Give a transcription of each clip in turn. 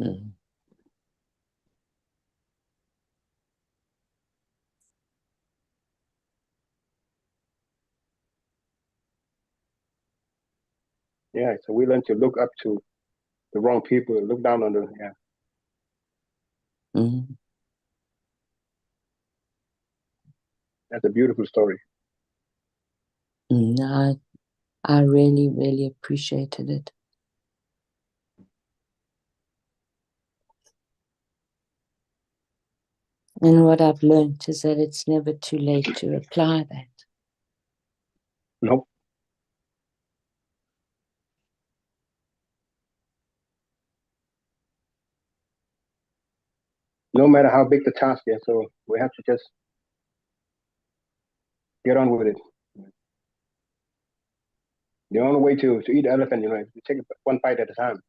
Mm. Yeah, so we learn to look up to the wrong people, look down on the, yeah. Mm. That's a beautiful story. I really, really appreciated it. And what I've learned is that it's never too late to apply that. Nope. No matter how big the task is, so we have to just get on with it. The only way to eat elephant, is to take it one bite at a time.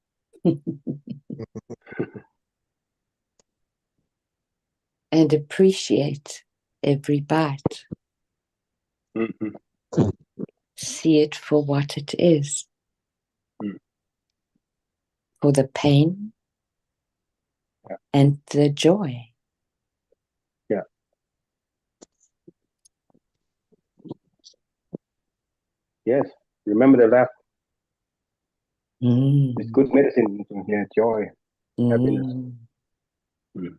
And appreciate every bite. Mm-hmm. See it for what it is. Mm. For the pain, yeah, and the joy. Yeah. Yes. Remember the laugh. It's good medicine. Yeah, joy, happiness. Mm.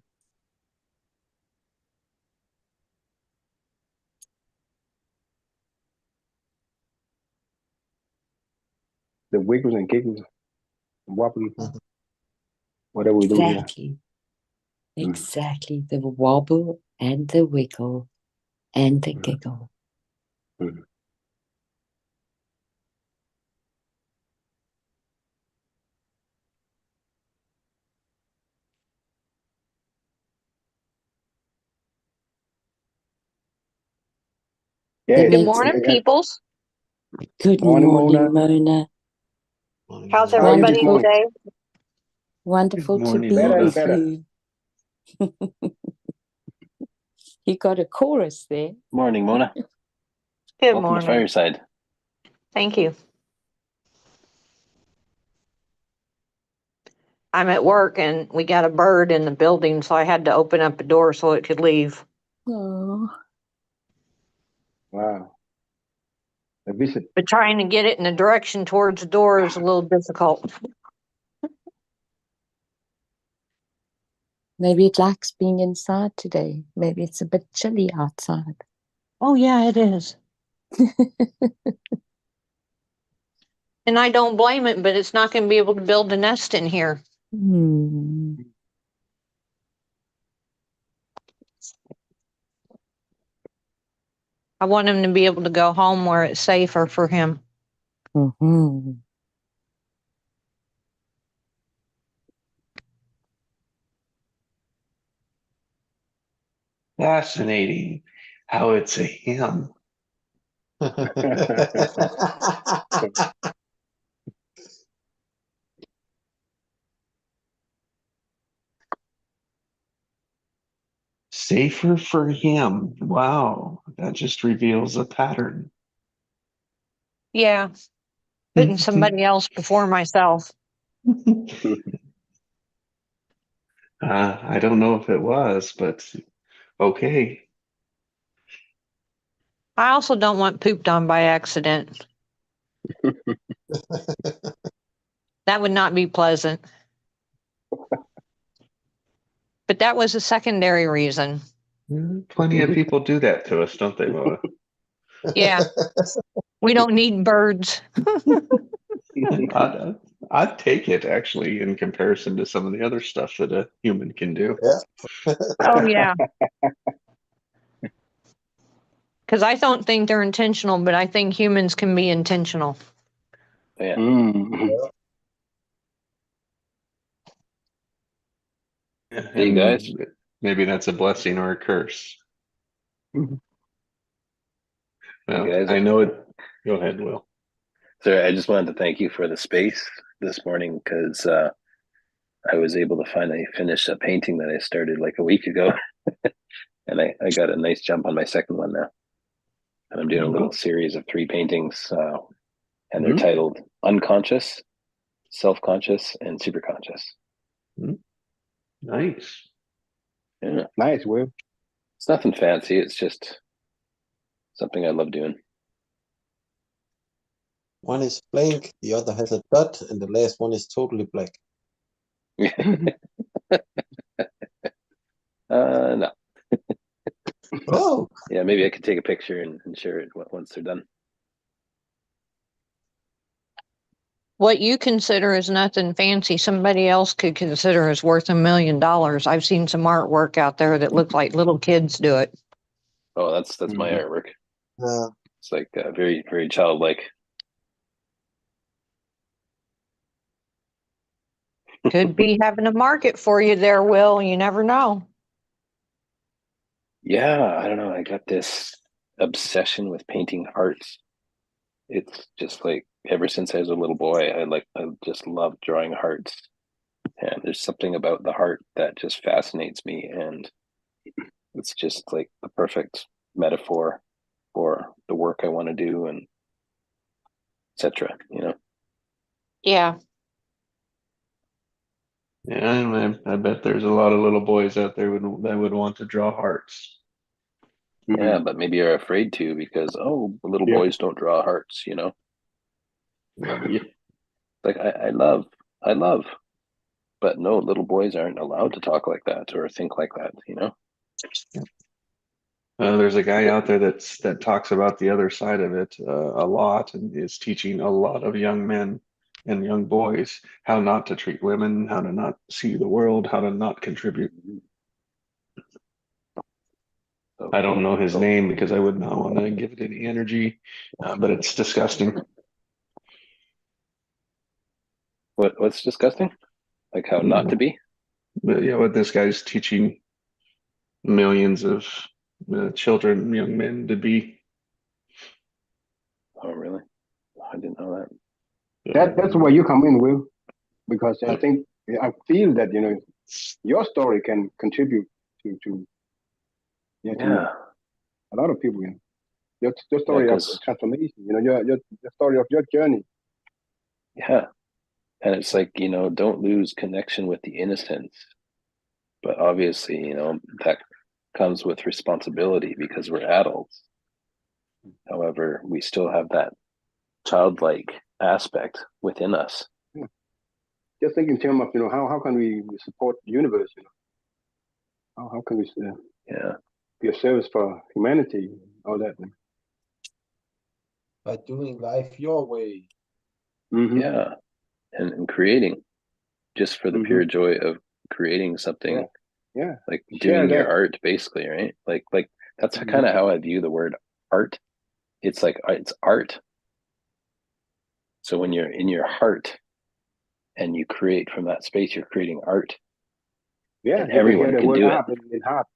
The wiggles and giggles, wobbly, whatever we do. Yeah. Exactly. The wobble and the wiggle and the giggle. Mm. Yeah. Good morning, peoples. Good morning, Mona. How's everybody today? Wonderful to be with you. You got a chorus there. Morning, Mona. Good Welcome morning. to Fireside. Thank you. I'm at work and we got a bird in the building, so I had to open up the door so it could leave. Oh. Wow. A visit. But trying to get it in the direction towards the door is a little difficult. Maybe it likes being inside today. Maybe it's a bit chilly outside. Oh, yeah, it is. And I don't blame it, but it's not going to be able to build a nest in here. I want him to be able to go home where it's safer for him. Mm-hmm. Fascinating how it's a him. Safer for him. Wow, that just reveals a pattern. Yeah, putting somebody else before myself. I don't know if it was, but okay. I also don't want pooped on by accident. That would not be pleasant. But that was a secondary reason. Plenty of people do that to us, don't they, Mona? Yeah. We don't need birds. I'd take it, actually, in comparison to some of the other stuff that a human can do. Yeah. Oh, yeah. Because I don't think they're intentional, but I think humans can be intentional. Yeah. Hey, guys. Maybe that's a blessing or a curse. Well, Hey, guys. I know it. Go ahead, Will. So I just wanted to thank you for the space this morning because I was able to finally finish a painting that I started like a week ago. And I got a nice jump on my second one now. And I'm doing a little series of 3 paintings. And they're titled Unconscious, Self-Conscious, and Superconscious. Nice. Yeah, Nice, Will. it's nothing fancy. It's just something I love doing. One is blank, the other has a dot, and the last one is totally black. No. Oh, Yeah, maybe I could take a picture and share it once they're done. What you consider as nothing fancy, somebody else could consider as worth $1 million. I've seen some artwork out there that looks like little kids do it. Oh, that's my Mhm. artwork. uh, It's like very, very childlike. Could be having a market for you there, Will. You never know. Yeah, I don't know. I got this obsession with painting hearts. It's just like ever since I was a little boy, I just love drawing hearts. And there's something about the heart that just fascinates me, and it's just like the perfect metaphor for the work I want to do, and etc. Yeah. Yeah, I bet there's a lot of little boys out there that would want to draw hearts. Yeah, but maybe you're afraid to because little Yeah. boys don't draw hearts. Yeah. Like I love, but no, little boys aren't allowed to talk like that or think like that. There's a guy out there that talks about the other side of it a lot and is teaching a lot of young men and young boys how not to treat women, how to not see the world, how to not contribute. So I don't know his cool. name because I would not want to give it any energy, but it's disgusting. What's disgusting? Like how not to be? But yeah, what this guy's teaching millions of children, young men to be. Oh, really? I didn't know that. That's where you come in, Will, because I feel that your story can contribute to Yeah, a lot of people. Your story of 'cause- transformation. Your story of your journey. yeah. And it's like, don't lose connection with the innocence. But obviously, that comes with responsibility because we're adults. However, we still have that childlike aspect within us. Just think in terms of how can we support the universe? How can we Yeah. be of service for humanity? All that. by doing life your way. Mm-hmm. Yeah. And creating just for the pure joy of creating something. Yeah. Like Share doing your that. art basically, right? Like that's Mhm. kind of how I view the word art. It's like it's art. So when you're in your heart and you create from that space, you're creating art. Yeah. And You can everyone hear the can word do it. art in heart.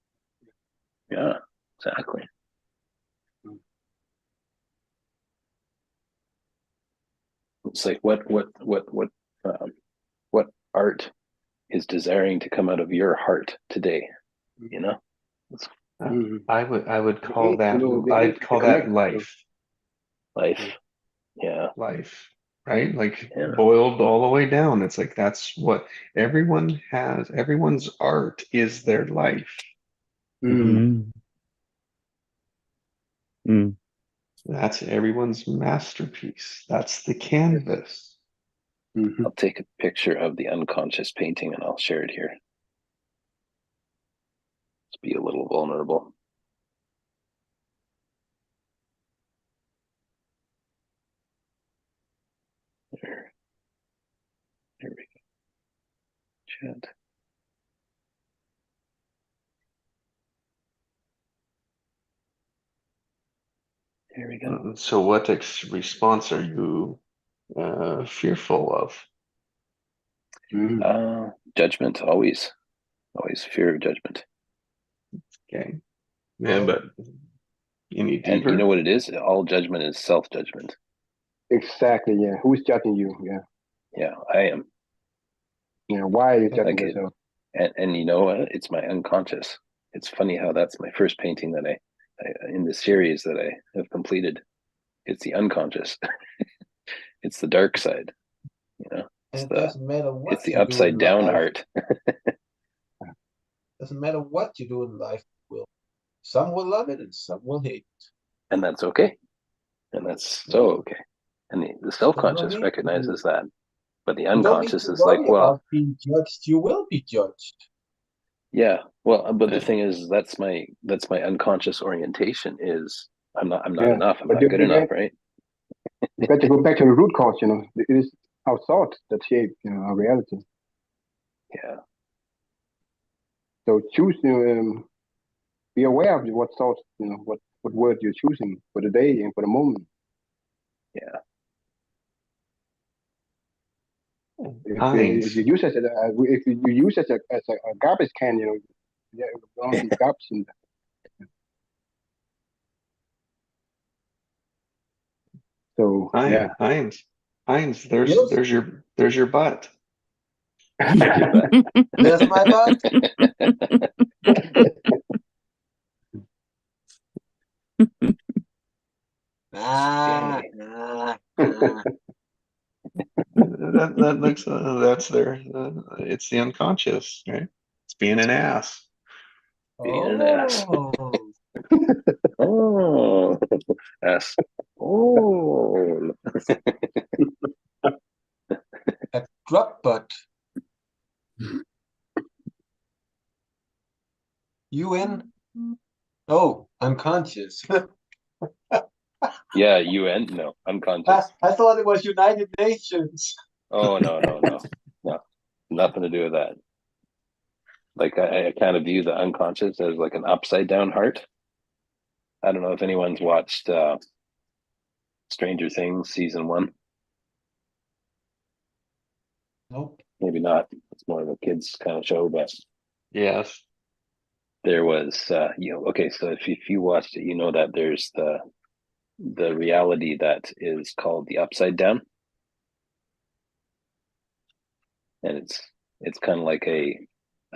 Yeah, exactly. It's like what art is desiring to come out of your heart today? It's Mhm. I would call The that I'd call that connect. life. life. Yeah, Life, right? Like yeah, boiled all the way down. It's like that's what everyone has. Everyone's art is their life. Mm. That's everyone's masterpiece. That's the canvas. Mhm. I'll take a picture of the unconscious painting and I'll share it here. Let's be a little vulnerable. There we go. Chat. Here we go. So, what response are you fearful of? Mhm. Judgment, always fear of judgment. Okay, yeah, but any And deeper? you know what it is? All judgment is self-judgment. Exactly. Yeah. Who's judging you? Yeah. Yeah, I am. Why are you judging Like it, yourself? and you know what? It's my unconscious. It's funny how that's my first painting that I in the series that I have completed. It's the unconscious. It's the dark side. It's And it the doesn't matter what it's the you do in upside down life. heart. Doesn't matter what you do in life, some will love it and some will hate it. And that's okay. And that's so okay. And the self-conscious need recognizes that, but the You don't need unconscious to is like, worry well, about being judged. You will be judged. yeah, well, but the thing is, that's my unconscious orientation is I'm not Yeah, enough. I'm but not good enough, right? you got to go back to the root cause. You know, it is our thoughts that shape, our reality. Yeah. So choose. Be aware of what thoughts. What word you're choosing for the day and for the moment. Yeah. If you use it as if you use it as a garbage can, yeah, it will only be garbage in there. So yeah. Heinz, Yes. there's your butt. There's my butt. That looks that's there. It's the unconscious, right? It's being an ass. Being an ass. Oh. Oh, ass. Oh. A drop butt. UN? Oh, unconscious. Yeah, UN? No, unconscious. I thought it was United Nations. Oh, no. Nothing to do with that. Like, I kind of view the unconscious as like an upside down heart. I don't know if anyone's watched Stranger Things season 1. Nope. Maybe not. It's more of a kids kind of show, but Yes. there was, okay, so if you watched it, you know that there's the reality that is called the upside down. And it's kind of like a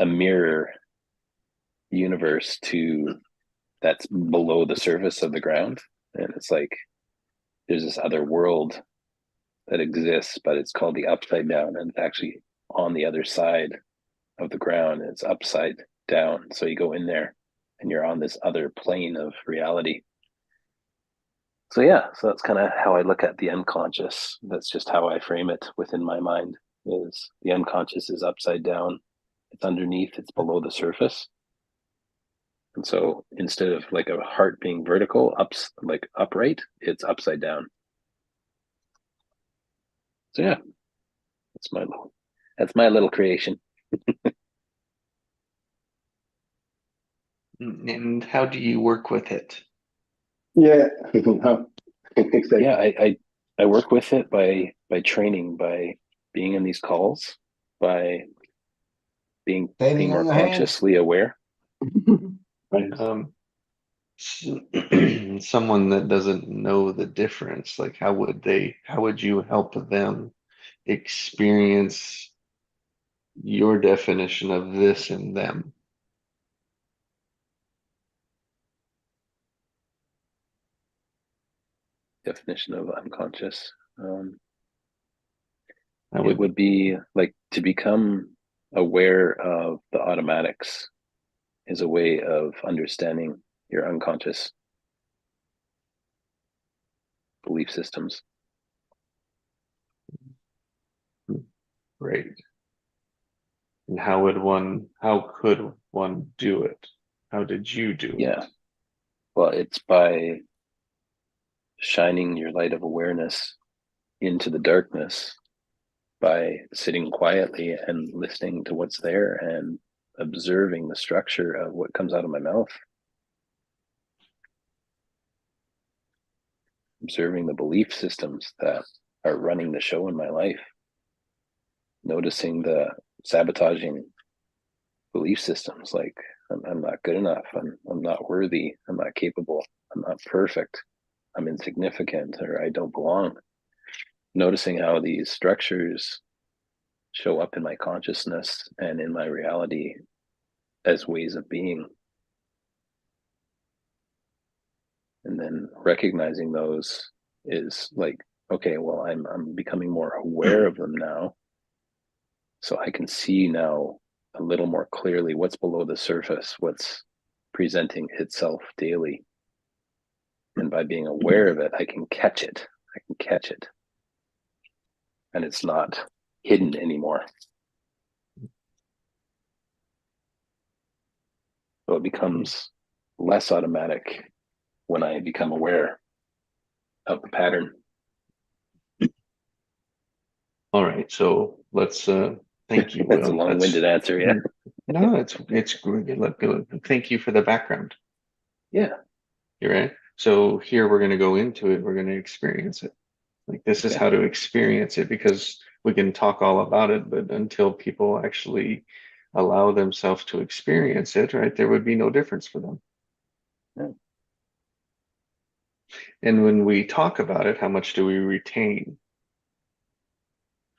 mirror universe to that's below the surface of the ground. And it's like there's this other world that exists, but it's called the upside down, and it's actually on the other side of the ground, and it's upside down. So you go in there and you're on this other plane of reality. So yeah, so that's kind of how I look at the unconscious. That's just how I frame it within my mind. Is the unconscious is upside down. It's underneath, it's below the surface. And so instead of like a heart being vertical, like upright, it's upside down. So yeah, that's my little creation. And how do you work with it? Yeah. Exactly. Yeah, I work with it by training, by being in these calls, by being Standing on more your hands. consciously aware. Right. Someone that doesn't know the difference, like how would you help them experience your definition of this in them? Definition of unconscious. I It would be like to become aware of the automatics is a way of understanding your unconscious belief systems. Great. And how could one do it? How did you do it? Yeah. Well, it's by shining your light of awareness into the darkness, by sitting quietly and listening to what's there and observing the structure of what comes out of my mouth, observing the belief systems that are running the show in my life, noticing the sabotaging belief systems like I'm not good enough, I'm not worthy, I'm not capable, I'm not perfect, I'm insignificant, or I don't belong. Noticing how these structures show up in my consciousness and in my reality as ways of being. And then recognizing those is like, okay, well, I'm becoming more aware of them now. So I can see now a little more clearly what's below the surface, what's presenting itself daily. And by being aware of it, I can catch it. I can catch it. And it's not hidden anymore. So it becomes less automatic when I become aware of the pattern. All right, so let's thank you, That's a Will. long-winded answer, yeah. No, it's good. Thank you for the background. Yeah. You're right. So here we're going to go into it. We're going to experience it. Like this is Okay. how to experience it, because we can talk all about it, but until people actually allow themselves to experience it, right, there would be no difference for them. Yeah. And when we talk about it, how much do we retain?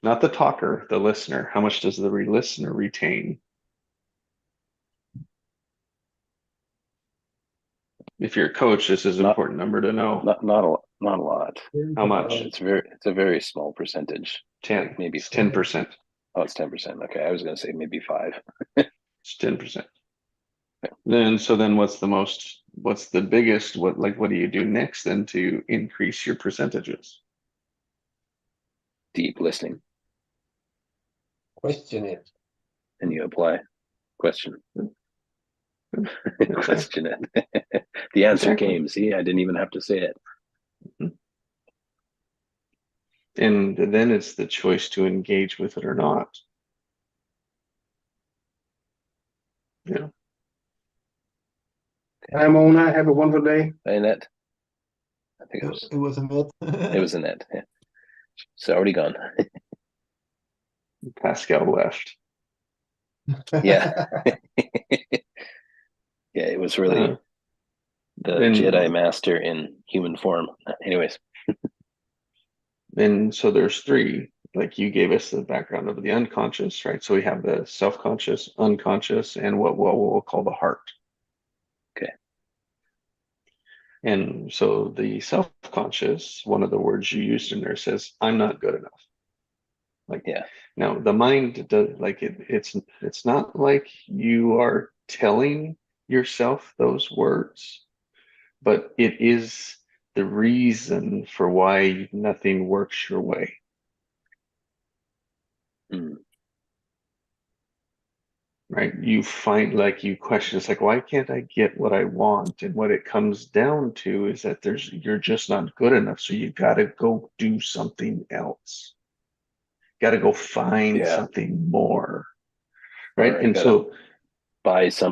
Not the talker, the listener. How much does the listener retain? If you're a coach, this is an Not- important number to know. Not a lot. How much? It's a very small percentage. 10. Maybe It's 10%. Oh, it's 10%. Okay, I was going to say maybe 5. It's 10%. Then what's the biggest, what do you do next then to increase your percentages? Deep listening, Question it. and you apply. Question. Question it. The answer Exactly. came. See, I didn't even have to say it. And then it's the choice to engage with it or not. Yeah. Hi, Mona. Have a wonderful day. Annette. I think It was a myth. it was Annette. Yeah. It's already gone. Pascal left. Yeah. Yeah, it was really Uh, the and- Jedi Master in human form. Anyways. And so there's 3, like you gave us the background of the unconscious, right? So we have the self-conscious, unconscious, and what we'll call the heart. Okay. And so the self-conscious, one of the words you used in there says, I'm not good enough. Like, Yeah. now the mind does, like it's not like you are telling yourself those words, but it is the reason for why nothing works your way. Mm. Right? You find, like, you question, it's like, why can't I get what I want? And what it comes down to is that you're just not good enough. So you got to go do something else. Got to go find Yeah. something more. Right? Or I And gotta so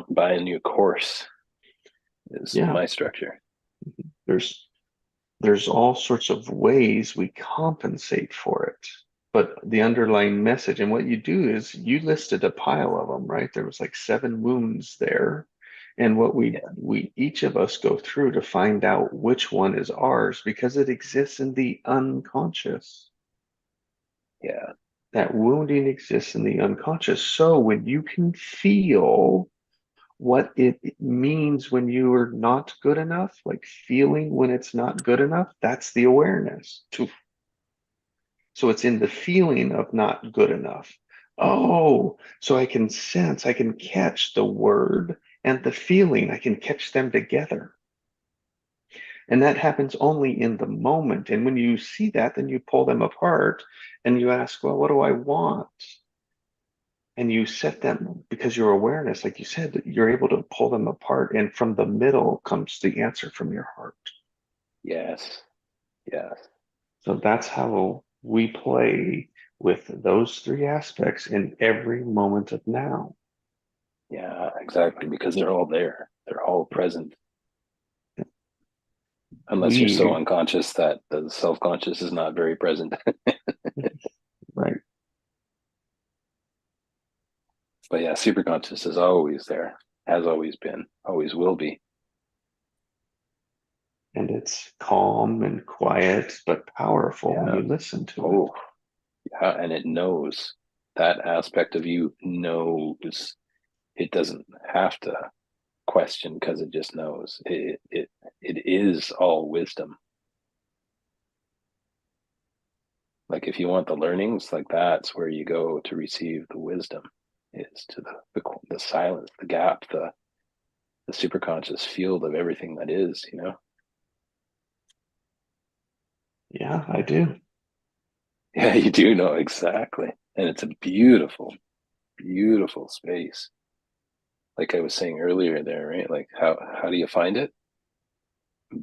buy a new course is Yeah. my structure. there's all sorts of ways we compensate for it. But the underlying message, and what you do is you listed a pile of them, right? There was like 7 wounds there. And what we each of us go through to find out which one is ours, because it exists in the unconscious. Yeah. That wounding exists in the unconscious. So when you can feel what it means when you are not good enough, like feeling when it's not good enough, that's the awareness. So it's in the feeling of not good enough. Oh, so I can sense, I can catch the word and the feeling, I can catch them together. And that happens only in the moment. And when you see that, then you pull them apart and you ask, well, what do I want? And you set them, because your awareness, like you said, you're able to pull them apart. And from the middle comes the answer from your heart. Yes. Yes. So that's how we play with those 3 aspects in every moment of now. Yeah, exactly. Because they're all there. They're all present. Unless you're so unconscious that the self-conscious is not very present. Right. But yeah, superconscious is always there, has always been, always will be. And it's calm and quiet, but powerful when Yeah. you listen to it. Oh, yeah, and it knows. That aspect of you knows. It doesn't have to question because it just knows. It is all wisdom. Like if you want the learnings, like that's where you go to receive the wisdom. is to the silence, the gap, the superconscious field of everything that is, you know? Yeah, I do. Yeah, you do know exactly. And it's a beautiful, beautiful space. Like I was saying earlier there, right? Like how do you find it?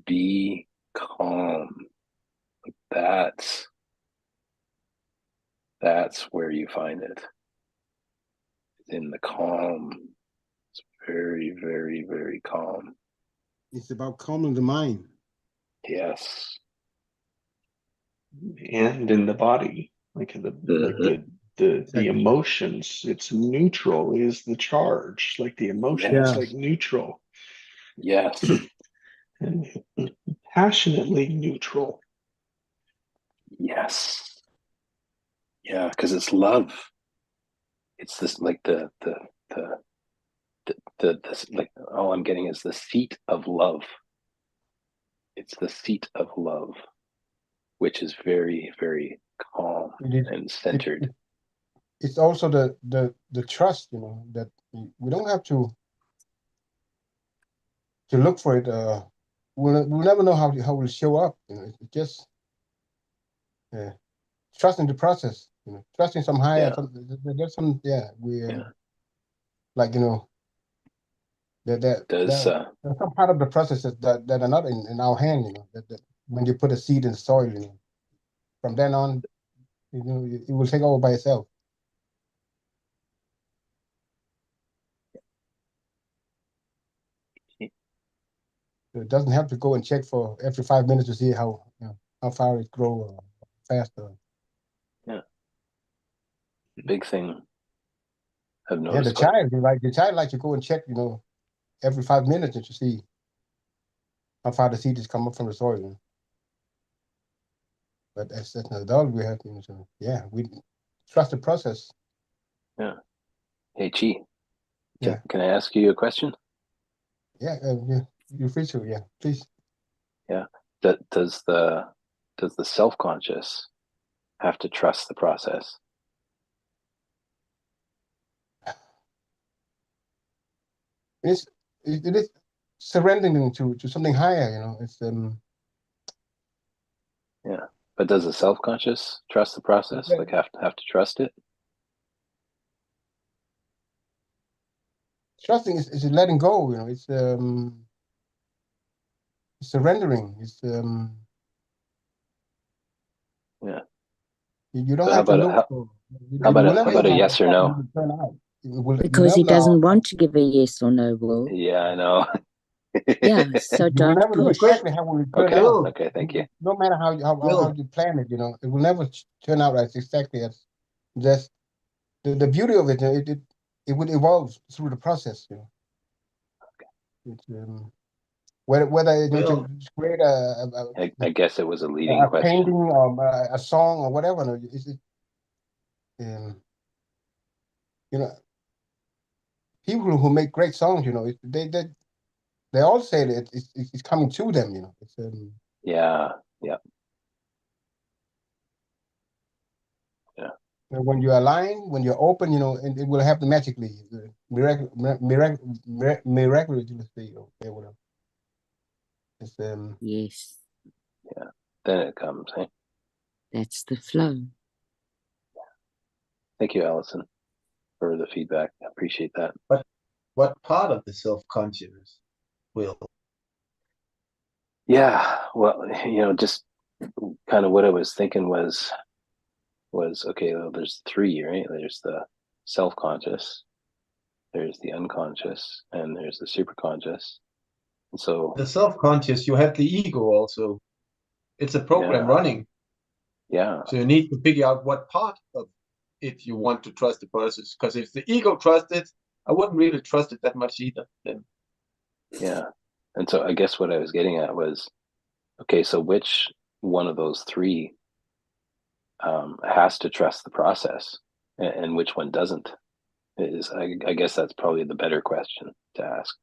Be calm. That's where you find it. In the calm. It's very, very, very calm. It's about calming the mind. Yes. And in the body, like the emotions, it's neutral is the charge. Like the emotion is Yeah. like neutral. Yes. And passionately neutral. Yes. Yeah, because it's love. It's this like this, like all I'm getting is the seat of love. It's the seat of love, which is very, very calm and centered. It's also the trust, you know, that we don't have to look for it. We'll never know how it will show up. You know, it's just trusting the process. You know, trusting some higher. Yeah. There's some we Yeah. like, you know, there's some part of the process that are not in our hand. You know, that when you put a seed in the soil, you know, from then on, you know, it will take over by itself. It doesn't have to go and check for every 5 minutes to see how far it grows faster. Yeah. The big thing I've Yeah, noticed. the child likes to go and check, you know, every 5 minutes to see how far the seed is come up from the soil. You know? But as an adult, we have, you know, so we trust the process. Yeah. Hey, Chi. Yeah. Can I ask you a question? Yeah, you're free to. Yeah, please. Yeah. Does the self-conscious have to trust the process? It is surrendering to something higher. You know, it's Yeah. But does the self-conscious trust the process? Like have to trust it? Trusting is letting go. You know, it's surrendering. It's Yeah. You don't So have to look for. How about a yes or no? Because he doesn't want to give a yes or no, Will. Yeah, I know. Yeah, so You will don't never know push. exactly how it will turn Okay. out. Okay. Thank you. No matter how you plan it, you know, it will never turn out as exactly as just the beauty of it. It would evolve through the process. You know, it's, whether you know, to create I guess it was a leading question. painting or a song or whatever. No, you know, people who make great songs, you know, they all say that it's coming to them. You know, it's Yeah. Yeah. when you align, when you're open, you know, and it will happen magically, miraculously, or whatever. It's Yes, Yeah. Then it comes. Hey. that's the flow. Thank you, Allison, for the feedback. I appreciate that. But what part of the self-conscious will? Yeah. Well, you know, just kind of what I was thinking was okay, well, there's three, right? There's the self-conscious, there's the unconscious, and there's the superconscious. And so The self-conscious, you have the ego also. It's a program running. Yeah. So you need to figure out what part of it you want to trust the process. Because if the ego trusts it, I wouldn't really trust it that much either. Then. Yeah. And so I guess what I was getting at was, okay, so which one of those three has to trust the process, and which one doesn't? I guess that's probably the better question to ask.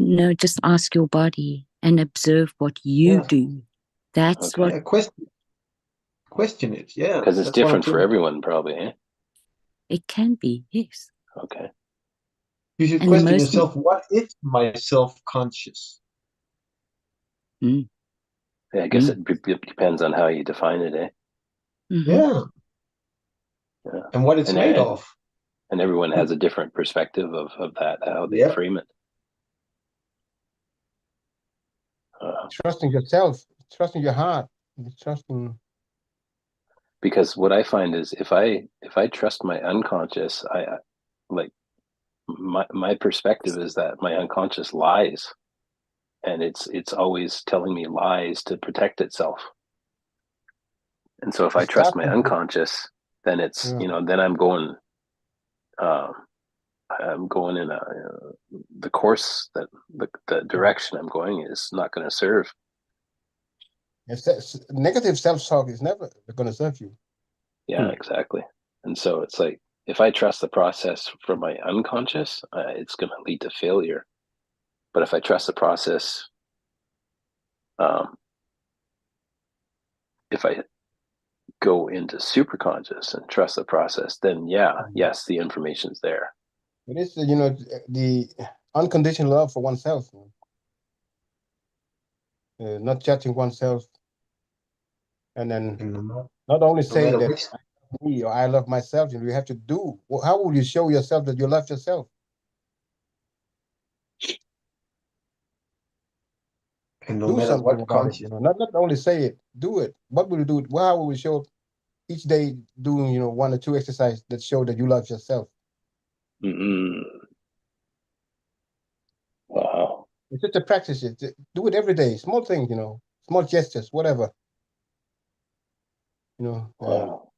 No, just ask your body and observe what you do. That's what. Question it, yeah. Because it's different for everyone, probably. Eh? It can be, yes. Okay. You should And the question most- yourself, what is my self-conscious? Yeah, I guess it depends on how you define it, eh? Mhm. Yeah. Yeah. And what it's And- made and- of. And everyone has a different perspective of that, how they Yep. frame it. Trusting yourself, trusting your heart, trusting. Because what I find is if I trust my unconscious, I like my perspective is that my unconscious lies, and it's always telling me lies to protect itself. And so if I trust my unconscious, then it's then I'm going in the course that the direction I'm going is not going to serve. Negative self-talk is never going to serve you. Yeah, exactly. And so it's like, if I trust the process from my unconscious, it's going to lead to failure. But if I trust the process, if I go into superconscious and trust the process, then yes, the information's there. It is, the unconditional love for oneself. Not judging oneself, and then not only saying matter that which- I love me or I love myself. You have to do. Well, how will you show yourself that you love yourself? And no Do matter something what about it. conscious. Not only say it, do it. What will you do? Well, how will you show each day doing 1 or 2 exercises that show that you love yourself? Mm-mm. Wow. It's just a practice. Do it every day. Small things, small gestures, whatever. Wow.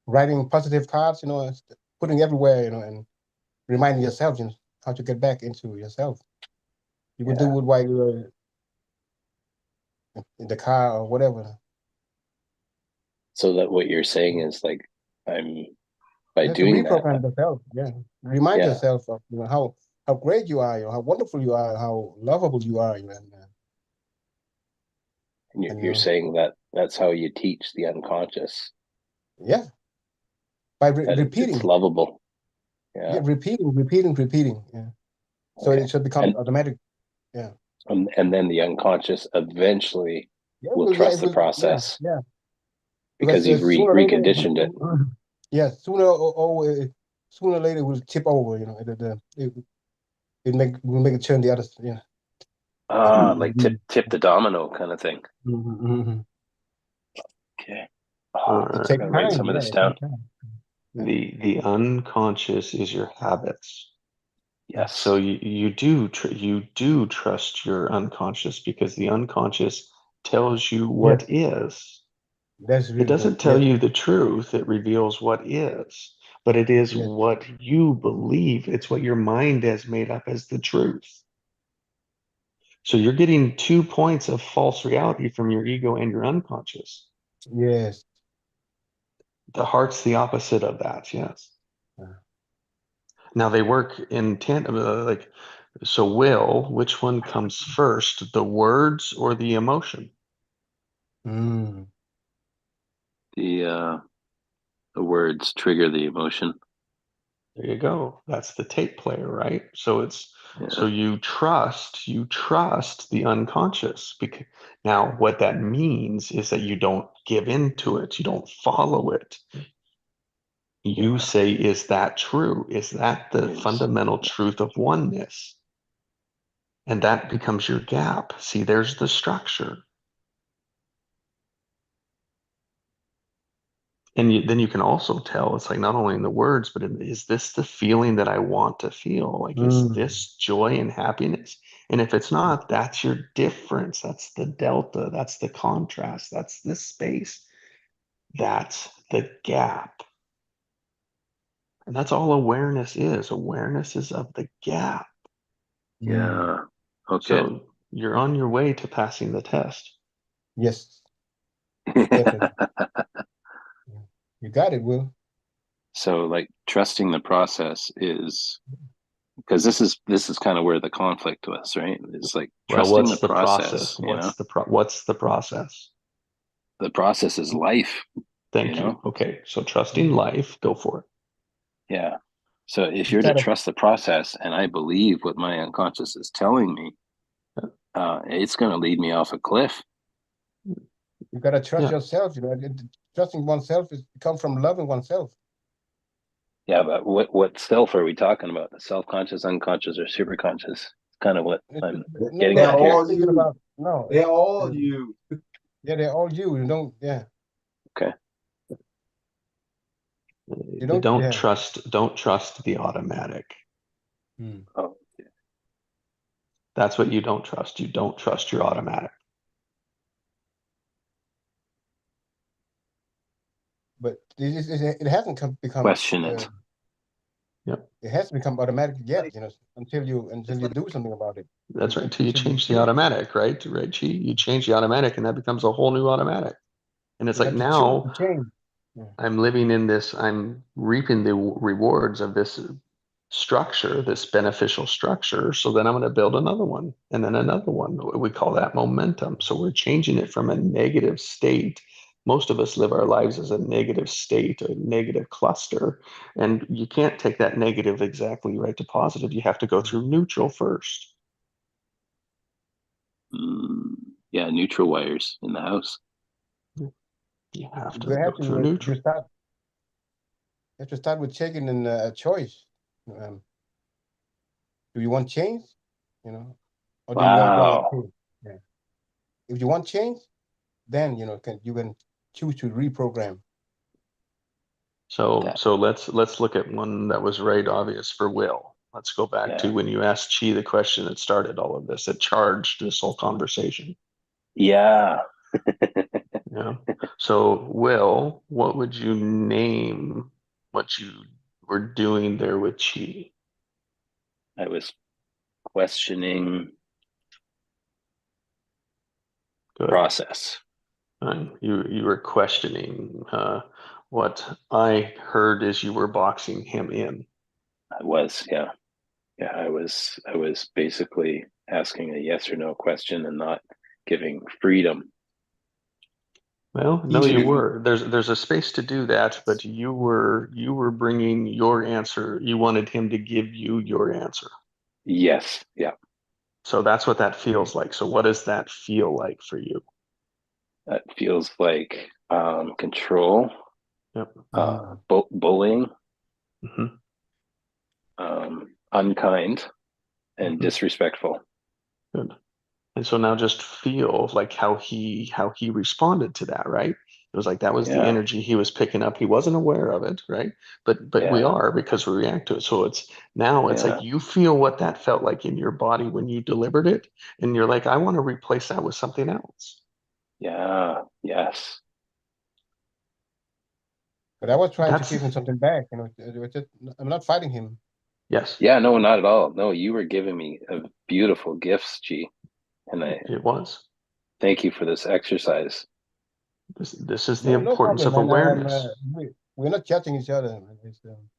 Writing positive cards, putting everywhere, and reminding yourself, how to get back into yourself. You would do it while you're in the car or whatever. So that what you're saying is like, I'm by Just doing reprogram that. yourself. Yeah. Remind Yeah. yourself of how great you are, how wonderful you are, how lovable you are. And you're saying that that's how you teach the unconscious. Yeah. By That repeating. it's lovable. Yeah, Yeah. repeating. Yeah. So Okay. it should become automatic. Yeah. And then the unconscious eventually will trust the process. Yeah. Because you've sooner or later- reconditioned it. Yeah, sooner or later it will tip over. It will make it turn the other. Yeah. Like tip the domino kind of thing. Mm-hmm. Okay. It takes gotta write time, some of yeah, this it down. takes time. The unconscious is your habits. Yes. So you do trust your unconscious because the unconscious tells you what is. That's really It doesn't good. tell Yeah. you the truth. It reveals what is, but it is Yes. what you believe. It's what your mind has made up as the truth. So you're getting 2 points of false reality from your ego and your unconscious. Yes. The heart's the opposite of that. Yes. Yeah. Now they work in tandem. So which one comes first, the words or the emotion? Mm. The words trigger the emotion. There you go. That's the tape player, right? So Yeah. so you trust the unconscious. Because now what that means is that you don't give into it. You don't follow it. You say, is that true? Is that the Yes. fundamental truth of oneness? And that becomes your gap. See, there's the structure. And then you can also tell, it's like not only in the words, but is this the feeling that I want to feel? Like, is this joy and happiness? And if it's not, that's your difference. That's the delta. That's the contrast. That's the space. That's the gap. And that's all awareness is. Awareness is of the gap. Yeah. Okay. So you're on your way to passing the test. Yes. Definitely. You got it, Will. So like trusting the process is because this is kind of where the conflict was, right? It's like trusting what's the process. What's the process? The process is life. Thank you. Okay, so trusting life, go for it. Yeah. So if you're to Instead of- trust the process, and I believe what my unconscious is telling me, it's going to lead me off a cliff. You gotta trust Yeah. yourself, you know. Trusting oneself is come from loving oneself. Yeah, but what self are we talking about? The self-conscious, unconscious, or superconscious? It's kind of what I'm getting They're at here. all thinking you. about no. They're all it's- you. Yeah, they're all you. You don't. Yeah. Okay. You don't- don't yeah. trust the automatic. Hmm. Oh, That's what you don't trust. You don't trust your automatic. But it hasn't become. question it. It has to become automatic yet, you know, until you like- do something about it. That's right. Until you Until change the automatic, right? Right, Chi? You change the automatic and that becomes a whole new automatic. And it's You like have to now choose to change. I'm living in this, I'm reaping the rewards of this structure, this beneficial structure. So then I'm going to build another one and then another one. We call that momentum. So we're changing it from a negative state. Most of us live our lives as a negative state, a negative cluster. And you can't take that negative exactly right to positive. You have to go through neutral first. Yeah, neutral wires in the house. You have to You have go through to neutral. start with taking a choice. Do you want change? You know, or do you want change? Yeah. If you want change, then you can choose to reprogram. So let's look at one that was right obvious for Will. Let's go back to Yeah. when you asked Chi the question that started all of this, that charged this whole conversation. Yeah. Yeah. So Will, what would you name what you were doing there with Chi? I was questioning Good. process. You were questioning what I heard is you were boxing him in. I was, yeah. Yeah, I was basically asking a yes or no question and not giving freedom. Well, no, you Easily. were. There's a space to do that, but you were bringing your answer. You wanted him to give you your answer. Yes, yeah. So that's what that feels like. So what does that feel like for you? That feels like control, Yep. bullying, Mhm. unkind, and Mhm. disrespectful. Good. And so now just feel like how he responded to that, right? It was like that was the Yeah. energy he was picking up. He wasn't aware of it, right? But we Yeah. are because we react to it. So it's like you feel what that felt like in your body when you delivered it, and you're like, I want to replace that with something else. Yeah. Yes. But I was trying to That's give him something back. You know, it was just, I'm not fighting him. yes, Yeah, no, not at all. No, you were giving me a beautiful gifts, G. And I it was. thank you for this exercise. This is the No importance problem, of man. awareness. We're not judging each other.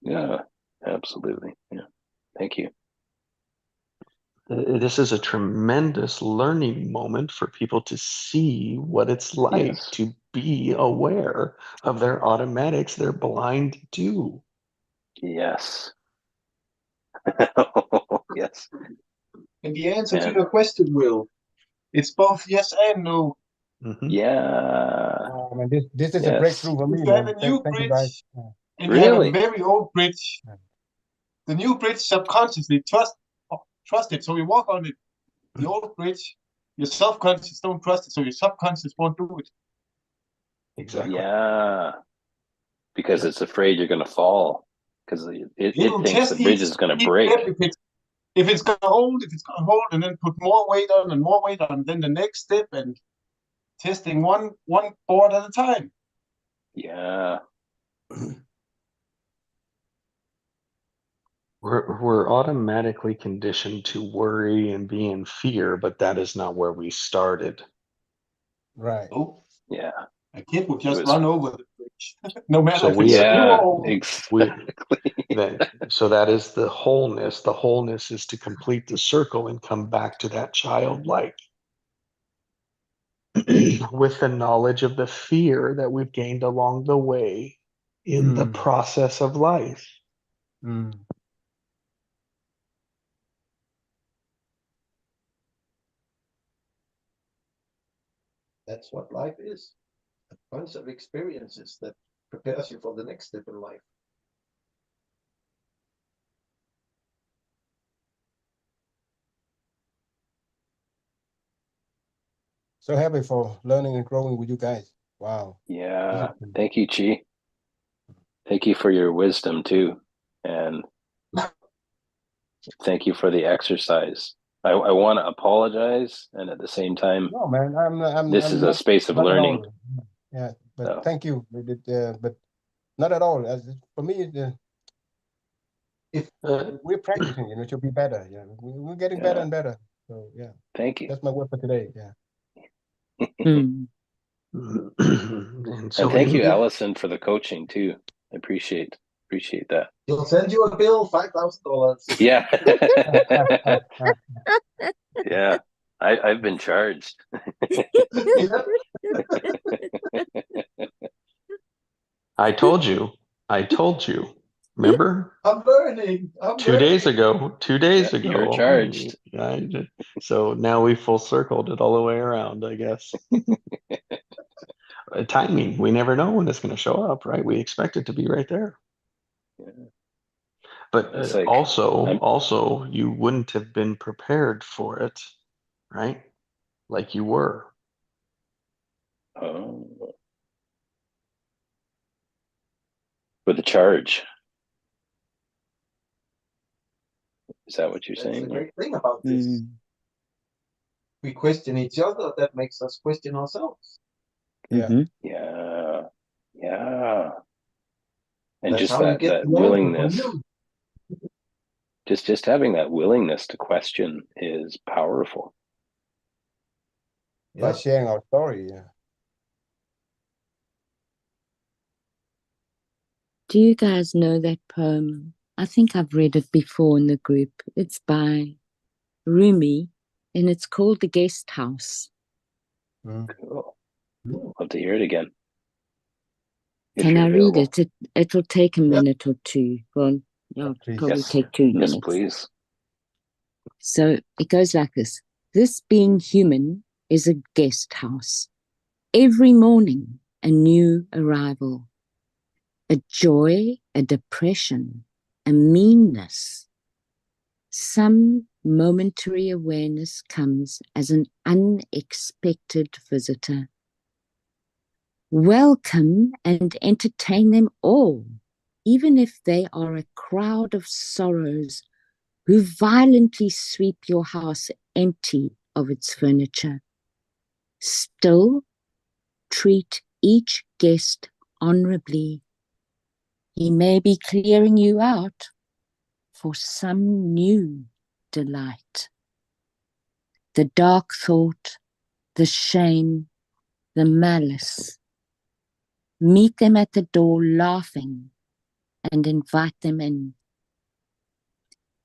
Yeah, absolutely. Yeah. Thank you. This is a tremendous learning moment for people to see what it's like Yes. to be aware of their automatics they're blind to. Yes. Yes. And the answer to And your question, Will, it's both yes and no. Mhm. yeah. Man, this is a Yes. breakthrough for me, If you have man. a new Thank you, guys. bridge and you have a Really? very old bridge, the new bridge subconsciously trust it. So you walk on it. The old bridge, your self-conscious don't trust it, so your subconscious won't do it. Exactly. Yeah. Because it's afraid you're gonna fall. Because it It'll thinks test the bridge is gonna each break. step if it's gonna hold, and then put more weight on and more weight on, then the next step, and testing one board at a time. Yeah. We're automatically conditioned to worry and be in fear, but that is not where we started. Right. Oh, Yeah. a kid would just was- run over the bridge, no matter So if it's new Yeah. or old. Exactly. So that is the wholeness. The wholeness is to complete the circle and come back to that childlike with the knowledge of the fear that we've gained along the way in the process of life. Mm. That's what life is. A bunch of experiences that prepares you for the next step in life. So happy for learning and growing with you guys. Wow. Yeah. This is- Thank you, Chi. Thank you for your wisdom too. And thank you for the exercise. I want to apologize, and at the same time, No, man, this I'm is a not, space of not at learning. all. Yeah, but So, thank you. But not at all. For me, If we're practicing, it should be better. Yeah, we're getting better yeah, and better. So yeah, thank you. that's my word for today. Yeah. Mm. And so And thank you, in, Allison, for the coaching too. I appreciate that. he'll send you a bill, $5,000. Yeah. Yeah. I've been charged. Yeah. I told you, remember? I'm learning. 2 days ago, 2 days Yeah, ago. you're charged. So now we full circled it all the way around, I guess. Timing, we never know when it's going to show up, right? We expect it to be right there. Yeah. But It's like also, you wouldn't have been prepared for it, right? Like you were. oh, with the charge. Is that what you're That's the saying? great thing about this. Mm. We question each other. That makes us question ourselves. Yeah. Mhm. Yeah. Yeah. And That's just how we get that the answer from willingness, you. just having that willingness to question is powerful. By Yeah. sharing our story. Yeah. Do you guys know that poem? I think I've read it before in the group. It's by Rumi, and it's called The Guest House. Mm. Cool. Mm. Love to hear it again. If Can you're I read available. it? It'll take a minute or two. Well, it'll Please. probably Yes. take 2 Yes, minutes. please. So it goes like this. This being human is a guest house. Every morning, a new arrival. A joy, a depression, a meanness. Some momentary awareness comes as an unexpected visitor. Welcome and entertain them all, even if they are a crowd of sorrows who violently sweep your house empty of its furniture. Still, treat each guest honorably. He may be clearing you out for some new delight. The dark thought, the shame, the malice. Meet them at the door laughing and invite them in.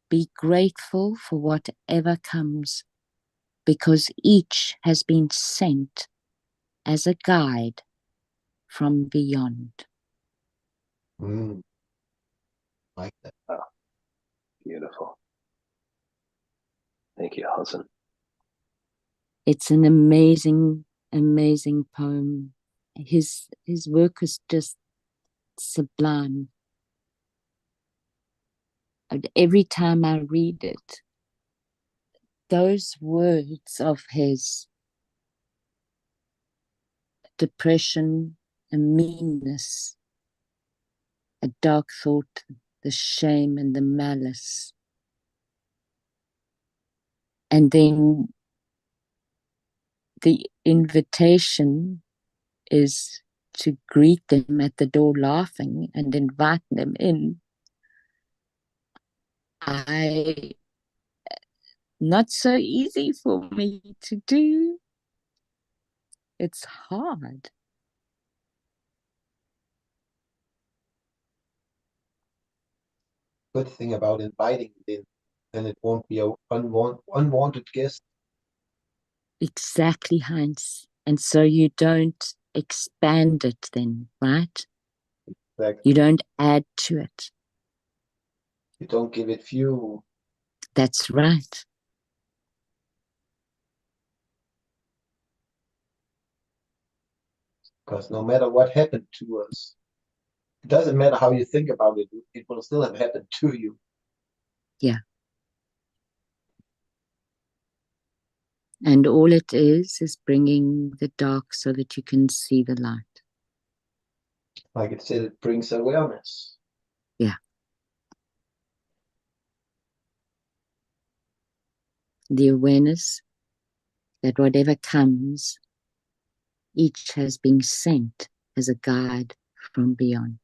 Be grateful for whatever comes, because each has been sent as a guide from beyond. Mm. Like that. Beautiful. Thank you, Allison. It's an amazing, amazing poem. His work is just sublime. And every time I read it, those words of his, depression, a meanness, a dark thought, the shame and the malice. And then the invitation is to greet them at the door laughing and invite them in. Not so easy for me to do. It's hard. Good thing about inviting them, then it won't be a unwanted guest. Exactly, Heinz. And so you don't expand it then, right? Exactly. You don't add to it. You don't give it fuel. That's right. Because no matter what happened to us, it doesn't matter how you think about it, it will still have happened to you. Yeah. And all it is bringing the dark so that you can see the light. Like it said, it brings awareness. Yeah. The awareness that whatever comes, each has been sent as a guide from beyond.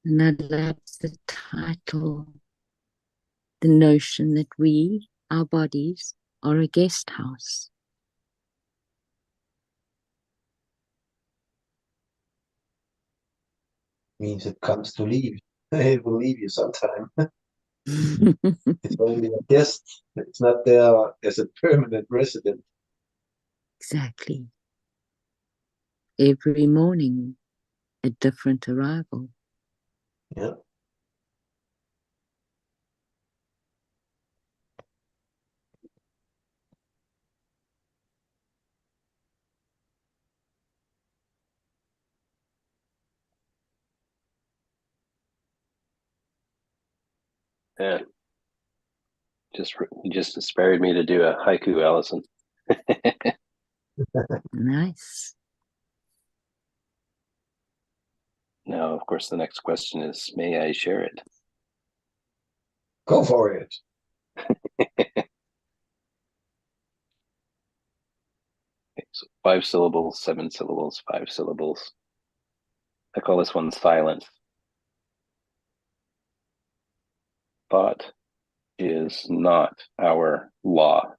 And I love the title, the notion that we, our bodies, are a guest house. Means it comes to leave. It will leave you sometime. It's only a guest. It's not there as a permanent resident. Exactly. Every morning, a different arrival. Yeah. Yeah. You just inspired me to do a haiku, Allison. Nice. Now, of course, the next question is, may I share it? Go for it. Okay, so 5 syllables, 7 syllables, 5 syllables. I call this one silence. Thought is not our law.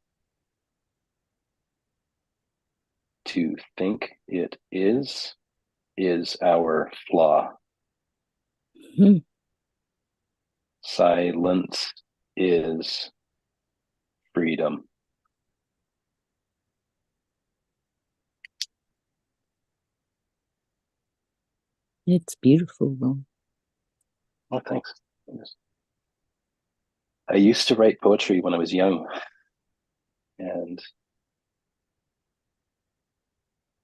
To think it is our flaw. Hmm. Silence is freedom. It's beautiful, though. Oh, thanks. I used to write poetry when I was young, and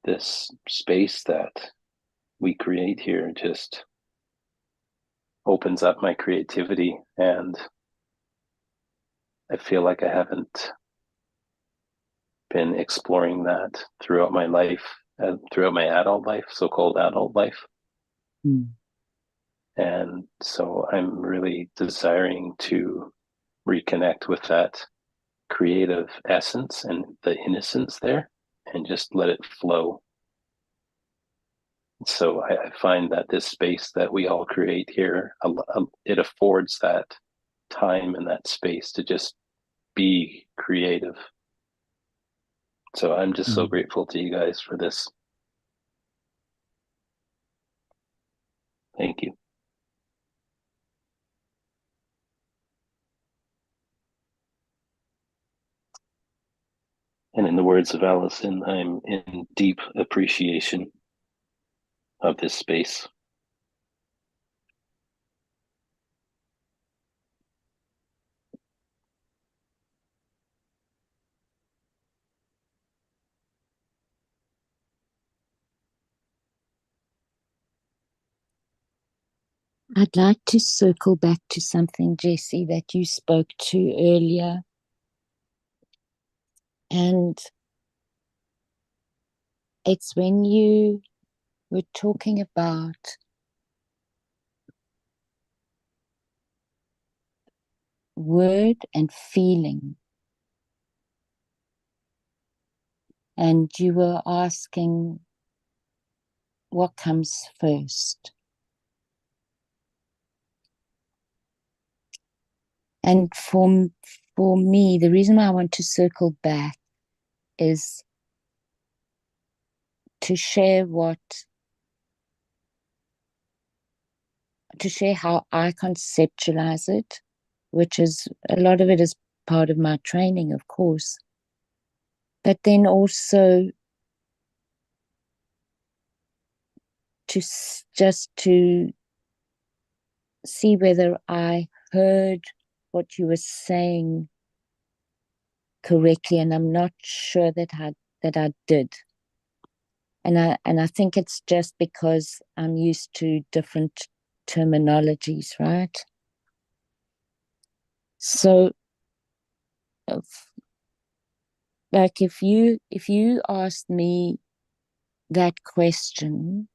this space that we create here just opens up my creativity, and I feel like I haven't been exploring that throughout my life, throughout my adult life, so-called adult life. Hmm. And so I'm really desiring to reconnect with that creative essence and the innocence there and just let it flow. So I find that this space that we all create here, it affords that time and that space to just be creative. So I'm just so grateful to you guys for this. Thank you. And in the words of Allison, I'm in deep appreciation of this space. I'd like to circle back to something, Jesse, that you spoke to earlier. And it's when you were talking about word and feeling. And you were asking what comes first. And for me, the reason why I want to circle back is to share what to share how I conceptualize it, which is a lot of it is part of my training, of course. But then also just to see whether I heard what you were saying correctly, and I'm not sure that I did. And I think it's just because I'm used to different terminologies, right? So, like if you asked me that question,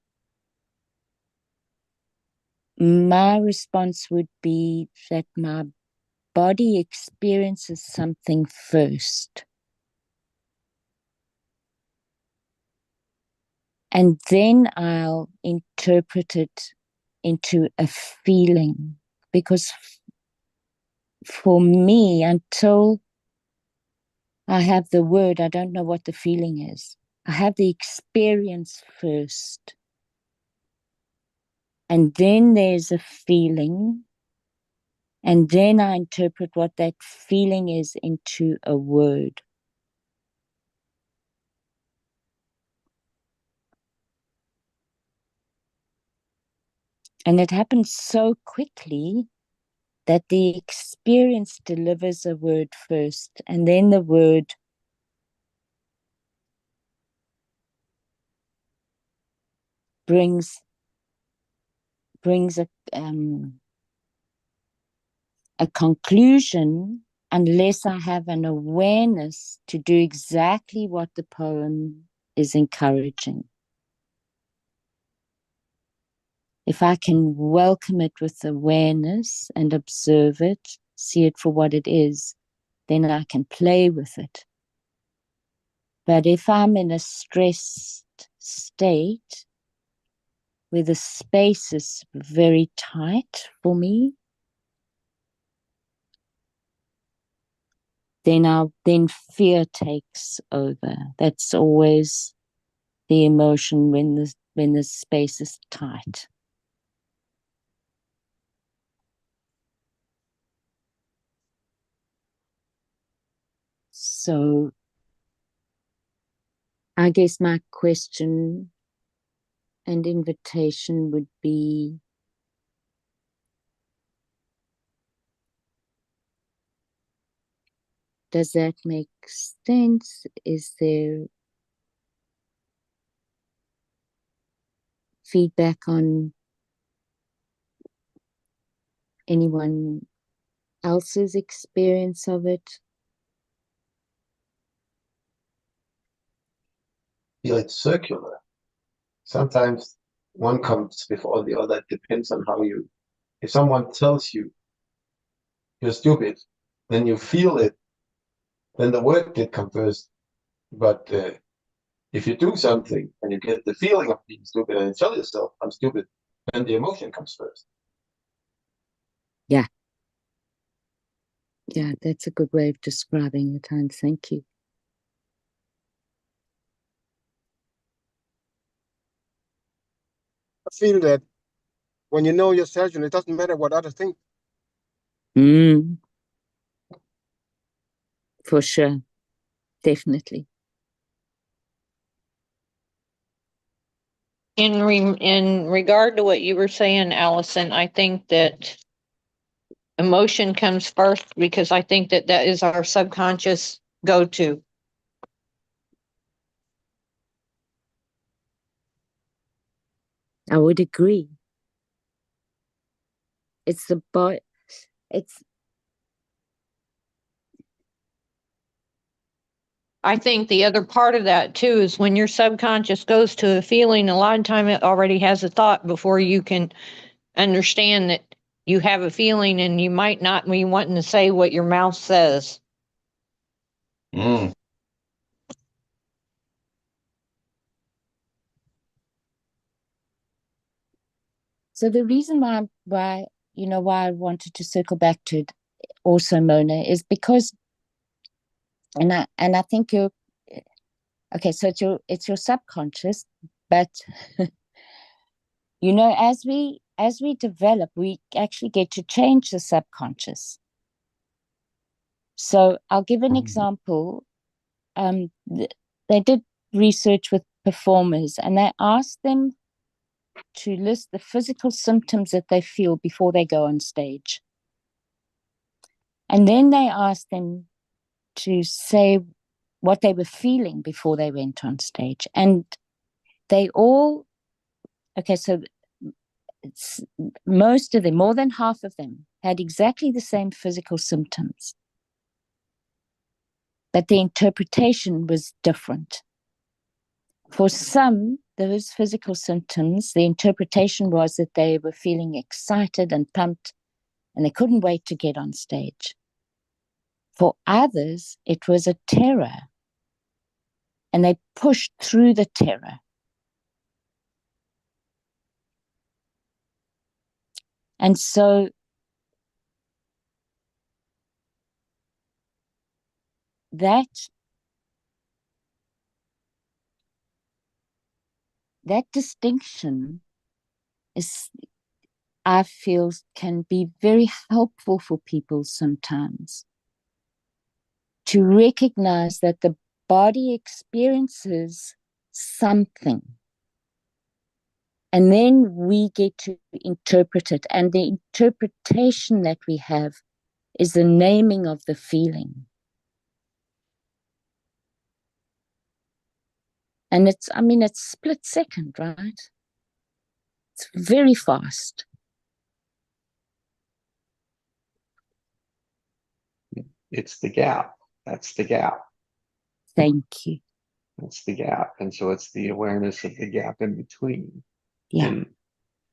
my response would be that my body experiences something first. And then I'll interpret it into a feeling. Because for me, until I have the word, I don't know what the feeling is. I have the experience first. And then there's a feeling. And then I interpret what that feeling is into a word. And it happens so quickly that the experience delivers a word first, and then the word brings a conclusion, unless I have an awareness to do exactly what the poem is encouraging. If I can welcome it with awareness and observe it, see it for what it is, then I can play with it. But if I'm in a stressed state, where the space is very tight for me, then fear takes over. That's always the emotion when the space is tight. So I guess my question and invitation would be, does that make sense? Is there feedback on anyone else's experience of it? Feel it's circular. Sometimes one comes before the other. It depends on how you. If someone tells you you're stupid, then you feel it. Then the word did come first. But if you do something and you get the feeling of being stupid and you tell yourself I'm stupid, then the emotion comes first. Yeah. Yeah, that's a good way of describing it, Hans. Thank you. I feel that when you know yourself, it doesn't matter what others think. For sure. Definitely. In regard to what you were saying, Allison, I think that emotion comes first because I think that is our subconscious go-to. I would agree. It's the body. I think the other part of that too is when your subconscious goes to a feeling, a lot of time it already has a thought before you can understand that you have a feeling, and you might not be wanting to say what your mouth says. Mm. So the reason why I wanted to circle back to it also, Mona, is because, and I think you're okay. So it's your subconscious, but as we as we develop, we actually get to change the subconscious. So I'll give an example. They did research with performers, and they asked them to list the physical symptoms that they feel before they go on stage. And then they asked them to say what they were feeling before they went on stage. And they all, okay, so most of them, more than half of them, had exactly the same physical symptoms. But the interpretation was different. For some, those physical symptoms, the interpretation was that they were feeling excited and pumped, and they couldn't wait to get on stage. For others, it was a terror, and they pushed through the terror. And so that distinction is, I feel, can be very helpful for people sometimes, to recognize that the body experiences something, and then we get to interpret it. And the interpretation that we have is the naming of the feeling. And it's split second, right? It's very fast. It's the gap. That's the gap. Thank you. That's the gap. And so it's the awareness of the gap in between. Yeah.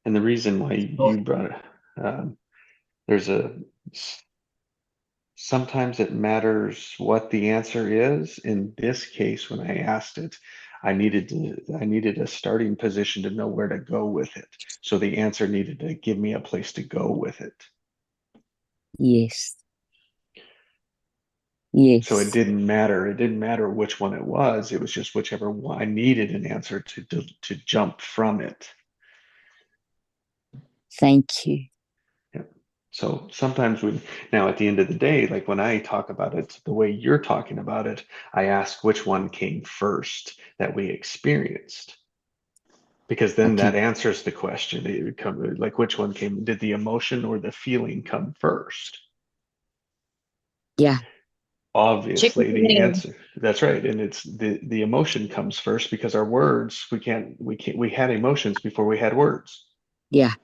And the reason why you brought it, sometimes it matters what the answer is. In this case, when I asked it, I needed a starting position to know where to go with it. So the answer needed to give me a place to go with it. Yes. Yes. So it didn't matter. It didn't matter which one it was. It was just whichever one. I needed an answer to jump from it. Thank you. Yeah. So sometimes now at the end of the day, like when I talk about it, the way you're talking about it, I ask which one came first that we experienced. Because then that answers the question. Like which one came, did the emotion or the feeling come first? Yeah. Obviously the answer, that's right. And it's the emotion comes first because our words, we had emotions before we had words. Yeah.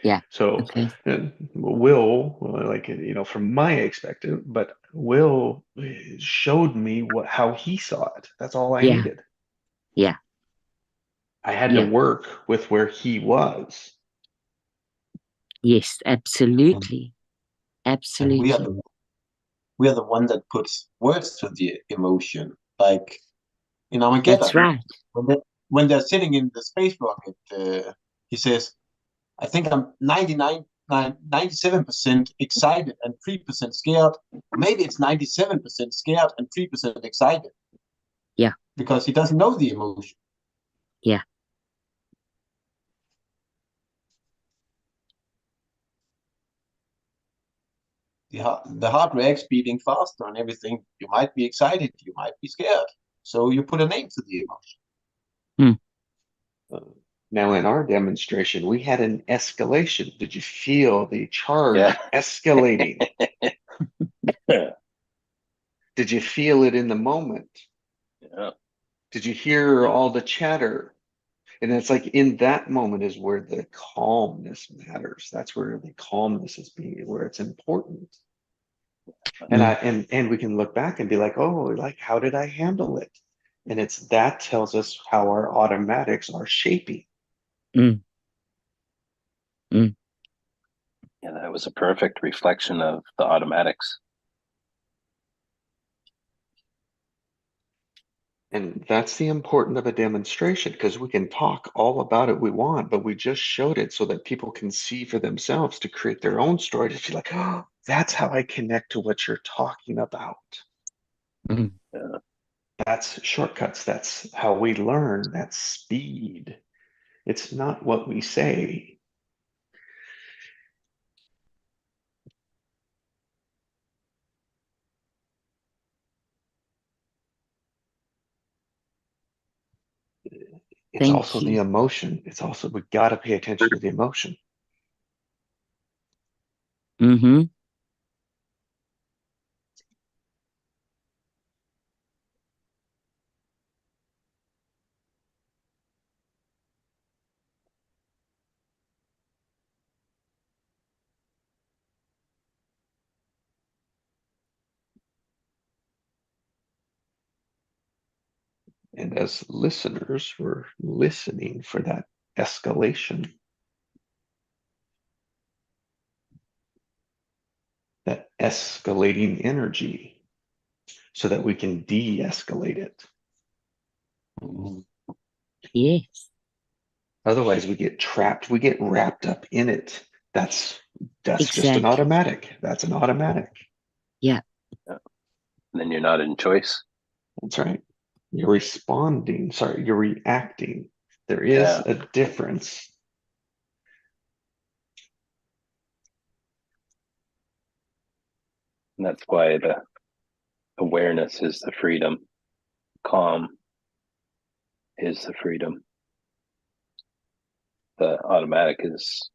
Yeah. So Will, like, from my perspective, but Will showed me how he saw it. That's all I needed. Yeah. I had to work with where he was. Yes, absolutely. Absolutely. And we are the one that puts words to the emotion. Like in Armageddon. That's right. When they're sitting in the space rocket, he says, I think I'm 97% excited and 3% scared. Maybe it's 97% scared and 3% excited. Yeah. Because he doesn't know the emotion. Yeah. The heart reacts beating faster and everything. You might be excited, you might be scared. So you put a name to the emotion. Now in our demonstration, we had an escalation. Did you feel the charge escalating? Did you feel it in the moment? Yeah. Did you hear all the chatter? And it's like in that moment is where the calmness matters. That's where the calmness is where it's important. And we can look back and be like, oh, like how did I handle it? And that tells us how our automatics are shaping. Yeah, that was a perfect reflection of the automatics. And that's the importance of a demonstration, because we can talk all about it we want, but we just showed it so that people can see for themselves to create their own story, to feel like, oh, that's how I connect to what you're talking about. Yeah. That's shortcuts. That's how we learn. That's speed. It's not what we say. It's Thank also the you. emotion. It's also, we got to pay attention to the emotion. Mm-hmm. And as listeners, we're listening for that escalation, that escalating energy, so that we can de-escalate it. Yes. Otherwise, we get trapped, we get wrapped up in it. That's just an Exactly. automatic. That's an automatic. Yeah. And then you're not in choice. That's right. You're responding. Sorry, you're reacting. There is Yeah. a difference. And that's why the awareness is the freedom. Calm is the freedom. The automatic is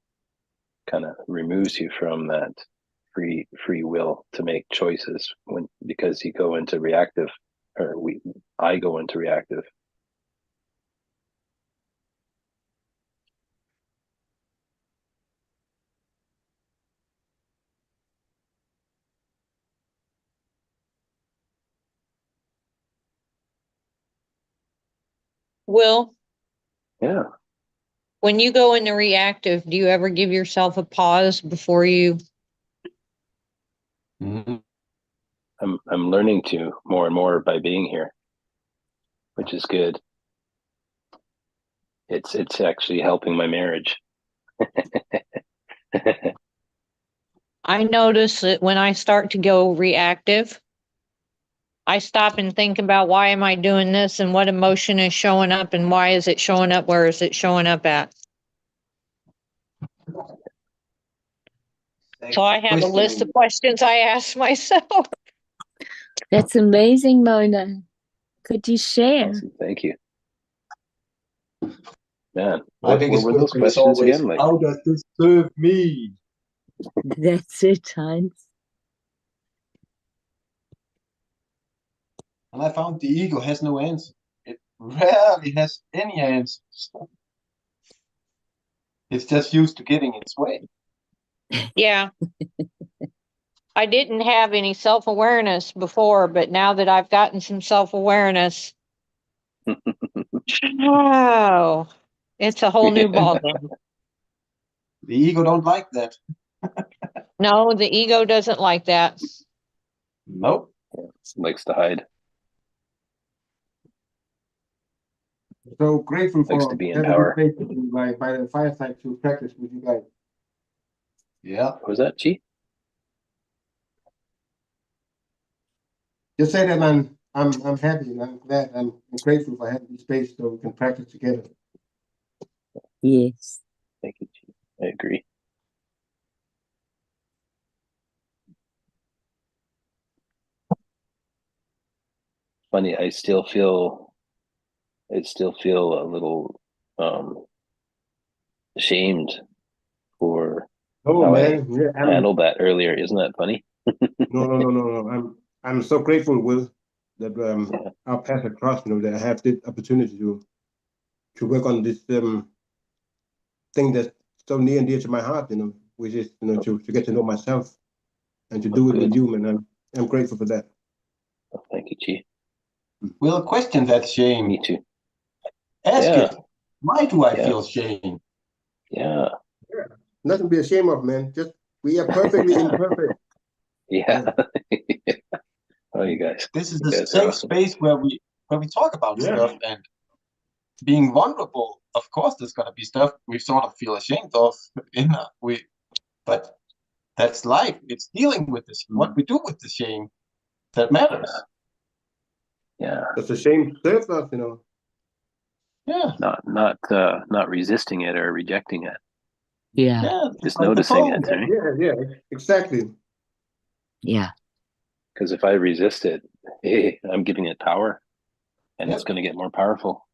kind of removes you from that free will to make choices because you go into reactive, or I go into reactive. Will, Yeah. when you go into reactive, do you ever give yourself a pause before you? Mhm. I'm learning to more and more by being here, which is good. It's actually helping my marriage. I notice that when I start to go reactive, I stop and think about why am I doing this and what emotion is showing up and why is it showing up? Where is it showing up at? So I have a list of questions I ask myself. That's amazing, Mona. Could you share? Awesome. Thank you. Man, My what biggest were those question is questions always, again? Like, how does this serve me? That's it, Heinz. And I found the ego has no answer. It rarely has any answers. It's just used to getting its way. Yeah. I didn't have any self-awareness before, but now that I've gotten some self-awareness, oh, it's a whole new ballgame. The ego don't like that. No, the ego doesn't like that. Nope. likes to hide, So grateful likes for to be in having power. this space by the fireside to practice with you guys. Yeah. What was that, Chi? Just say that I'm happy and I'm glad I'm grateful for having this space so we can practice together. Yes. Thank you, Chi. I agree. Funny, I still feel a little ashamed for Oh how man, yeah, I handled that earlier. Isn't that funny? no. I'm so grateful, Will, that Yeah. our paths across. That I have this opportunity to work on this thing that's so near and dear to my heart. Which is to get to know myself and to do it with Good. you, man. I'm grateful for that. Oh, thank you, Chi. We'll question that shame. Me too. Ask Yeah. it. Why do I Yeah. feel shame? Yeah. Nothing to be ashamed of, man. Just we are perfectly imperfect. Yeah. Oh, you guys. This is You the guys are safe awesome. space where we talk about stuff and being vulnerable. Of course, there's gonna be stuff we sort of feel ashamed of but that's life. It's dealing with this. What we do with the shame that matters. Yeah. That's a shame serves us, Yeah, not resisting it or rejecting it, Yeah. yeah, it's just like the noticing phone. it, right? Yeah, exactly. Yeah. Because if I resist it, hey, I'm giving it power, and it's Yep. going to get more powerful.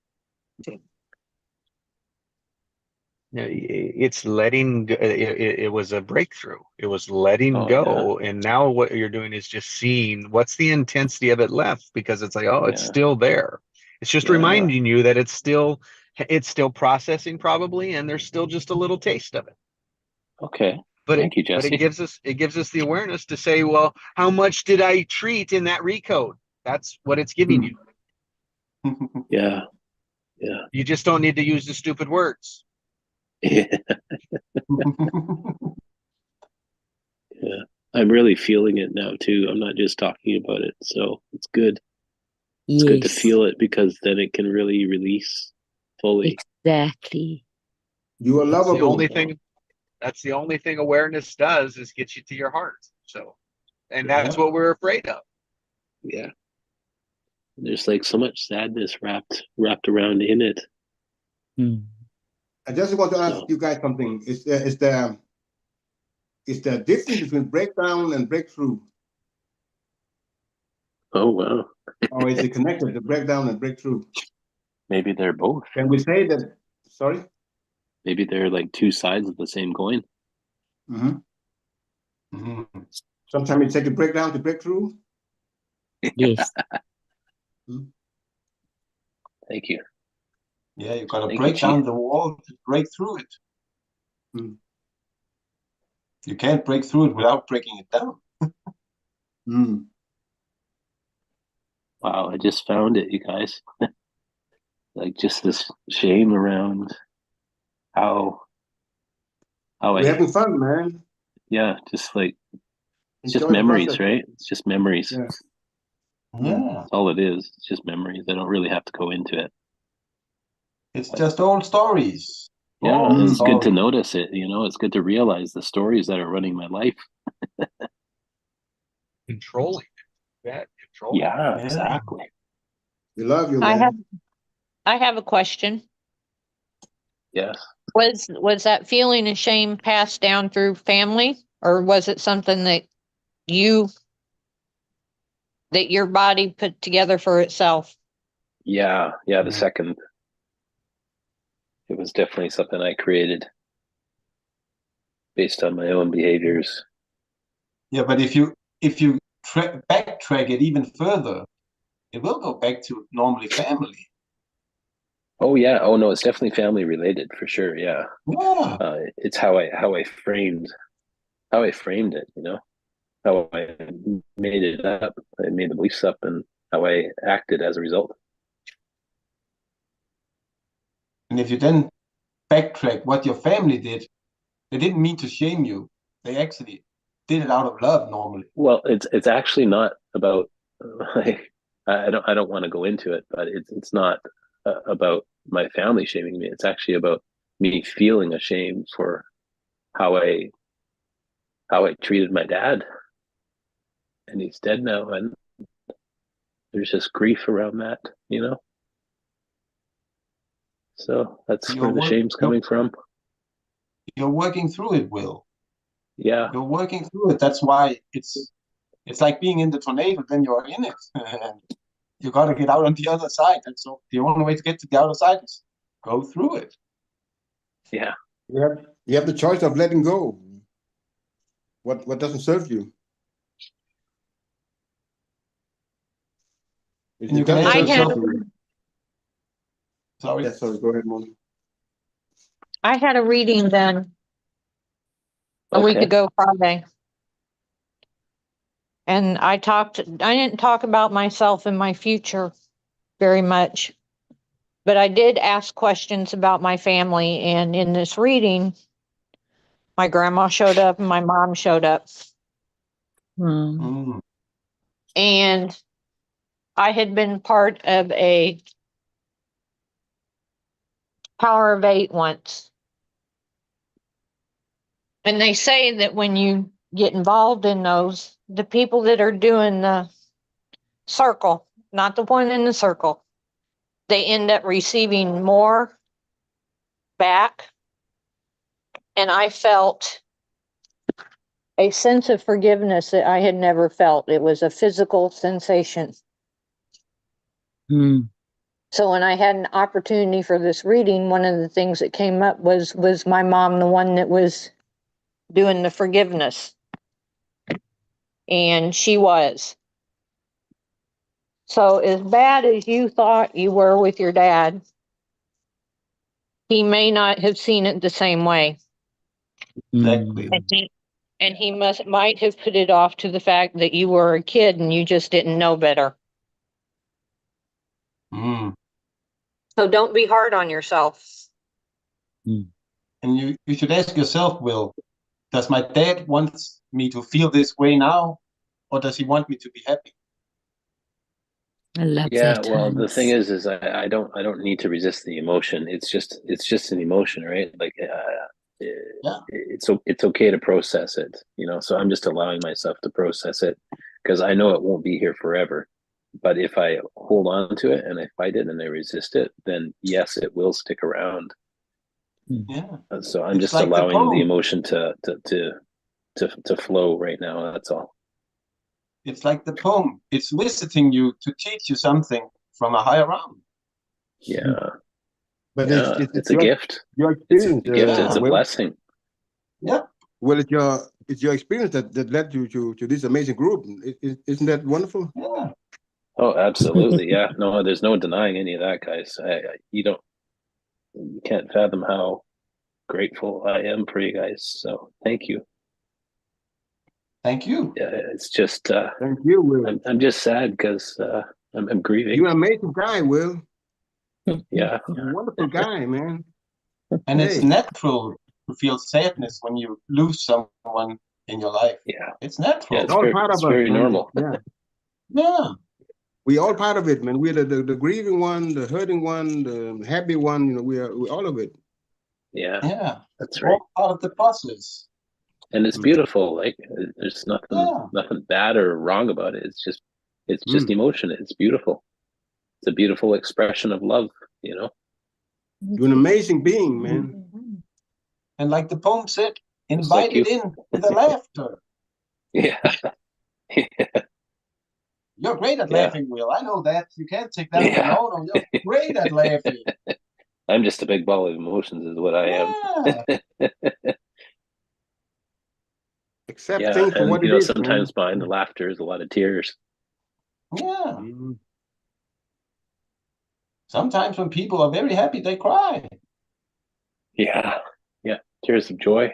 It's letting go. It was a breakthrough. It was letting Oh go. And now what you're doing is just seeing what's the intensity of it left, because it's like, oh, it's Yeah. still there. It's just Yeah. reminding you that it's still processing probably, and there's still just a little taste of it. Okay. But Thank you, it Jesse. gives us the awareness to say, well, how much did I treat in that recode? That's what it's giving you. Yeah. Yeah. You just don't need to use the stupid words. Yeah. I'm really feeling it now too. I'm not just talking about it. So it's good. It's good to Yes. feel it, because then it can really release fully. Exactly. You are That's the lovable. only thing. That's the only thing awareness does, is get you to your heart. So, and that's Yeah. what we're afraid of. Yeah. There's like so much sadness wrapped around in it. Hmm. I just want to ask So- you guys something. Is there difference between breakdown and breakthrough, Oh wow. or is it connected to breakdown and breakthrough? Maybe they're both. Can we say that? Sorry. Maybe they're like two sides of the same coin. Mm-hmm. Mhm. Sometimes you take a breakdown to breakthrough. Yes. Thank you. Yeah, you gotta Thank break you, down Chief. the wall to break through it. Mm. You can't break through it without breaking it down. Mm. Wow, I just found it, you guys. Like just this shame around how We're I having fun, man. yeah, just like it's just Enjoy the memories, process. right? It's just memories. Yeah. Yeah, That's all it is. It's just memories. I don't really have to go into it. it's just old stories. Yeah, Old and it's good to stories. notice it, it's good to realize the stories that are running my life. Controlling that control. Yeah, Yeah. exactly. We love you, I man. have a question. Yes. Was that feeling of shame passed down through family, or was it something that your body put together for itself? Yeah, the Yeah. second. It was definitely something I created based on my own behaviors. Yeah, but if you backtrack it even further, it will go back to normally family. Oh yeah. Oh no, it's definitely family related for sure. Yeah. Yeah. It's how I framed it, how I made it up. I made the beliefs up and how I acted as a result. And if you then backtrack what your family did, they didn't mean to shame you. They actually did it out of love normally. Well, it's actually not about like I don't want to go into it, but it's not about my family shaming me. It's actually about me feeling ashamed for how I treated my dad, and he's dead now, and there's just grief around that, So that's where the shame's coming from. You're working through it, Will. Yeah. You're working through it. That's why it's like being in the tornado, then you're in it. And you gotta get out on the other side. And so the only way to get to the other side is go through it. Yeah. You have the choice of letting go. What doesn't serve you. And you can ask yourself. Sorry. Yeah, sorry, go ahead, Mona. I had a reading done a week Okay. ago Friday. And I didn't talk about myself and my future very much, but I did ask questions about my family. And in this reading, my grandma showed up and my mom showed up. Mm. And I had been part of a Power of 8 once. And they say that when you get involved in those, the people that are doing the circle, not the one in the circle, they end up receiving more back. And I felt a sense of forgiveness that I had never felt. It was a physical sensation. Mm. So when I had an opportunity for this reading, one of the things that came up was my mom, the one that was doing the forgiveness. And she was. So as bad as you thought you were with your dad, he may not have seen it the same way. Exactly. And he might have put it off to the fact that you were a kid and you just didn't know better. Mm. So don't be hard on yourself. And you should ask yourself, Will, does my dad want me to feel this way now, or does he want me to be happy? I love Yeah, that. well, the thing Hans. is I don't need to resist the emotion. It's just an emotion, right? Like, Yeah. it's okay to process it, you know. So I'm just allowing myself to process it because I know it won't be here forever. But if I hold on to it and I fight it and I resist it, then yes, it will stick around. Yeah. So I'm It's just like the allowing the poem. emotion to flow right now. That's all. It's like the poem. It's visiting you to teach you something from a higher realm. Yeah, But yeah. it's It's a gift. your It's a experience, gift. It's a Will. blessing. Yeah. Well, it's your experience that led you to this amazing group. Isn't that wonderful? Yeah. Oh, absolutely. Yeah. No, there's no denying any of that, guys. You can't fathom how grateful I am for you guys. So thank you. Thank you. Yeah, it's just Thank you, Will. I'm just sad because I'm grieving. You're an amazing guy, Will. Yeah. You're a wonderful guy, man. And it's Hey. natural to feel sadness when you lose someone in your life. Yeah. It's natural. Yeah, It's all part it's of us, very man. normal. Yeah. Yeah. We all part of it, man. We're the grieving one, the hurting one, the happy one. You know, we're all of it. Yeah, Yeah. that's It's right. all part of the process. And it's beautiful. Like, there's Yeah. nothing bad or wrong about it. It's just Mm. emotion. It's beautiful. It's a beautiful expression of love, you know? You're an amazing being, man. And like the poem said, Just like invite it you. in with the laughter. Yeah. You're great at Yeah. laughing, Will. I know that. You can't take that away. Yeah. No, you're great at laughing. I'm just a big ball of emotions is what I am. Yeah. Accept Yeah, things for and what you it know, is, sometimes man. behind the laughter is a lot of tears. Yeah. Mm. Sometimes when people are very happy, they cry. Yeah. Yeah. Tears of joy.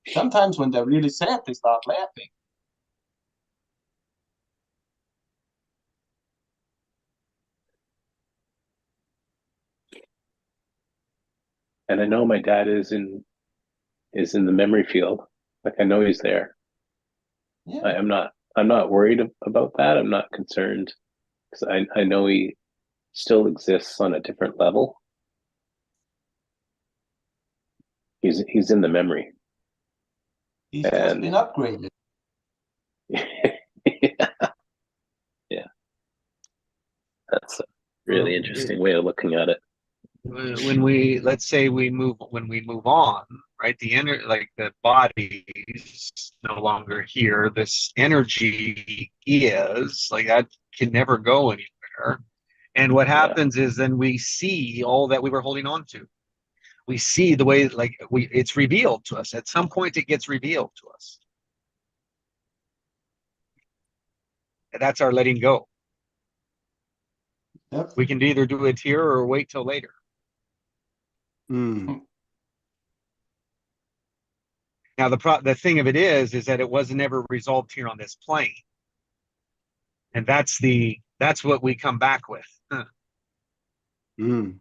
Sometimes when they're really sad, they start laughing. And I know my dad is in the memory field. Like, I know he's there. Yeah. I'm not worried about that. I'm not concerned because I know he still exists on a different level. He's in the memory. He's just And been upgraded. yeah, that's a really interesting way of looking at it. When we, let's say when we move on, right? Like the body is no longer here. This energy is like that can never go anywhere. And what happens is then we see all that we were holding on to. We see the way, like it's revealed to us. At some point it gets revealed to us. And that's our letting go. Yep. We can either do it here or wait till later. Mm. Now the thing of it is that it was never resolved here on this plane, and that's what we come back with. Mm.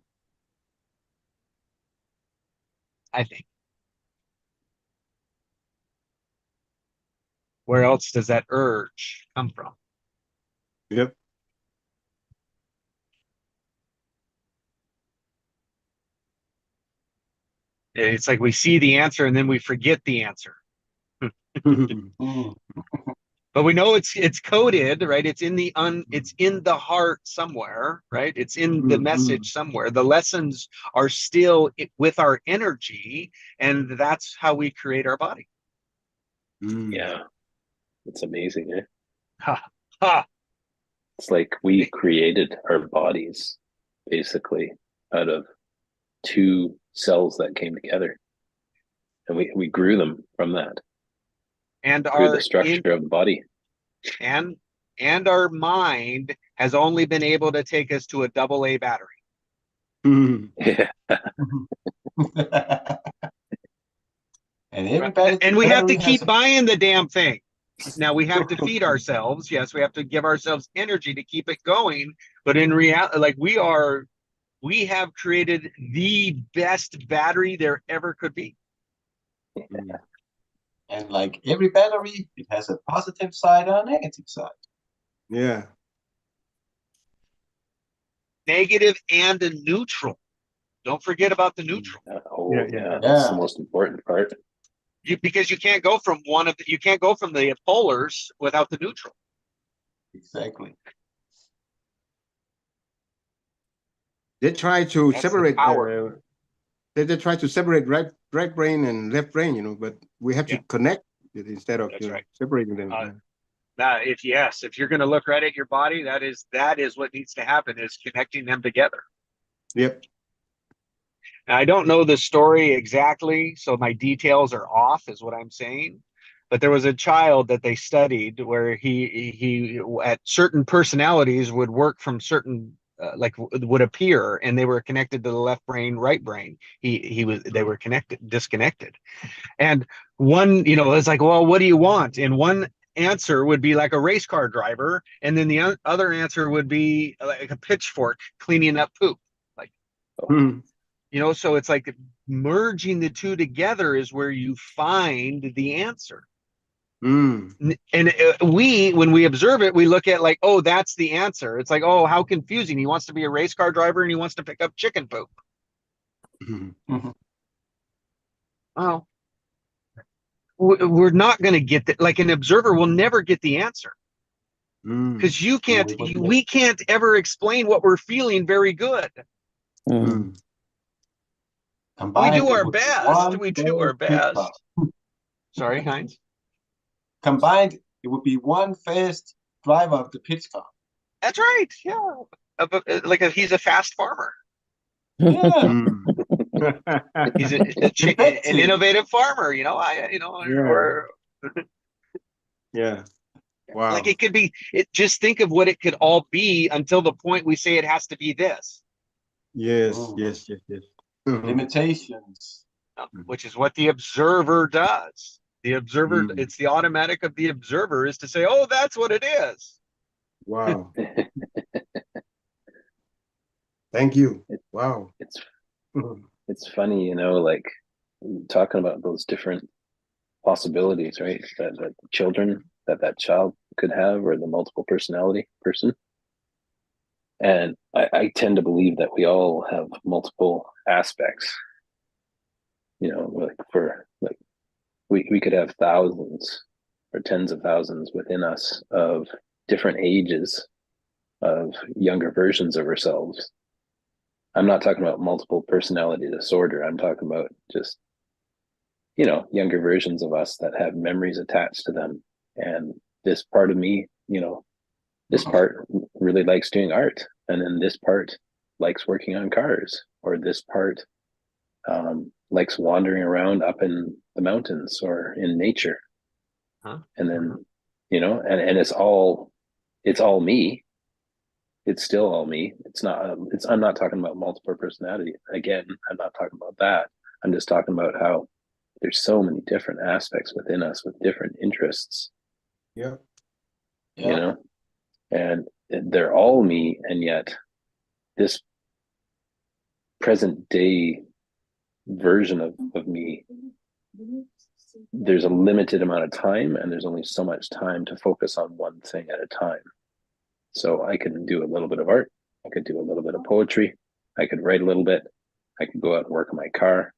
I think. Where else does that urge come from? Yep. It's like we see the answer and then we forget the answer. Mm. but we know it's coded, right? It's in the heart somewhere, right? It's in the message somewhere. The lessons are still with our energy, and that's how we create our body. Yeah, it's amazing, eh? Ha ha. It's like we created our bodies basically out of two cells that came together, and we grew them from that. And grew the structure of the body. And our mind has only been able to take us to a AA battery. Yeah. And we have to keep buying the damn thing. Now we have to feed ourselves. Yes, we have to give ourselves energy to keep it going. But in reality, like we have created the best battery there ever could be. Yeah. And like every battery, it has a positive side and a negative side. Yeah. Negative and a neutral. Don't forget about the neutral. Yeah. That's the most important part. Because you can't go from you can't go from the polars without the neutral. Exactly. They try to That's the separate. power. They try to separate right brain and left brain, you know, but we have to connect it instead of separating them. If you're going to look right at your body, that is what needs to happen, is connecting them together. Yep. Now, I don't know the story exactly, so my details are off, is what I'm saying. But there was a child that they studied where he at certain personalities would work from certain would appear, and they were connected to the left brain, right brain. They were disconnected. And one, it's like, well, what do you want? And one answer would be like a race car driver, and then the other answer would be like a pitchfork cleaning up poop. Like, so it's like merging the two together is where you find the answer. And when we observe it, we look at like, oh, that's the answer. It's like, oh, how confusing. He wants to be a race car driver and he wants to pick up chicken poop. Oh, we're not going to get that. Like, an observer will never get the answer, because we can't ever explain what we're feeling very good. We do our best. We do our best. Sorry, Heinz. Combined, it would be one fast driver of the pitch car. That's right. Yeah, he's a fast farmer. Yeah. He's an innovative farmer. Yeah. Wow. Like, it could be. Just think of what it could all be until the point we say it has to be this. Yes. Limitations. Which is what the observer does. The observer, it's the automatic of the observer is to say, oh, that's what it is. Wow. Thank you. Wow. It's funny, like talking about those different possibilities, right? That children, that child could have, or the multiple personality person. And I tend to believe that we all have multiple aspects. We could have thousands or tens of thousands within us of different ages of younger versions of ourselves. I'm not talking about multiple personality disorder. I'm talking about just, younger versions of us that have memories attached to them. And this part of me, this part really likes doing art. And then this part likes working on cars, or this part likes wandering around up in the mountains or in nature. And then, and it's all me. It's still all me. I'm not talking about multiple personality. Again, I'm not talking about that. I'm just talking about how there's so many different aspects within us with different interests. Yeah. And they're all me. And yet this present day version of me, there's a limited amount of time, and there's only so much time to focus on one thing at a time. So I can do a little bit of art, I could do a little bit of poetry, I could write a little bit, I could go out and work on my car,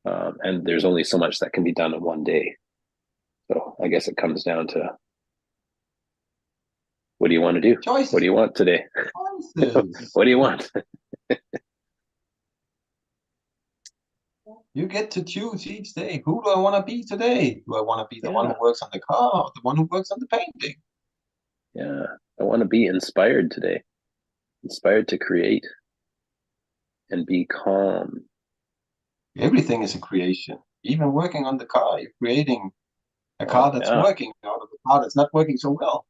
and there's only so much that can be done in one day. So I guess it comes down to What do you want to do? Choices. What do you want today? Choices. What do you want? You get to choose each day. Who do I want to be today? Do I want to be the one Yeah. who works on the car or the one who works on the painting? Yeah, I want to be inspired today, inspired to create and be calm. Everything is a creation. Even working on the car, you're creating a car that's yeah. working out of a car that's not working so well.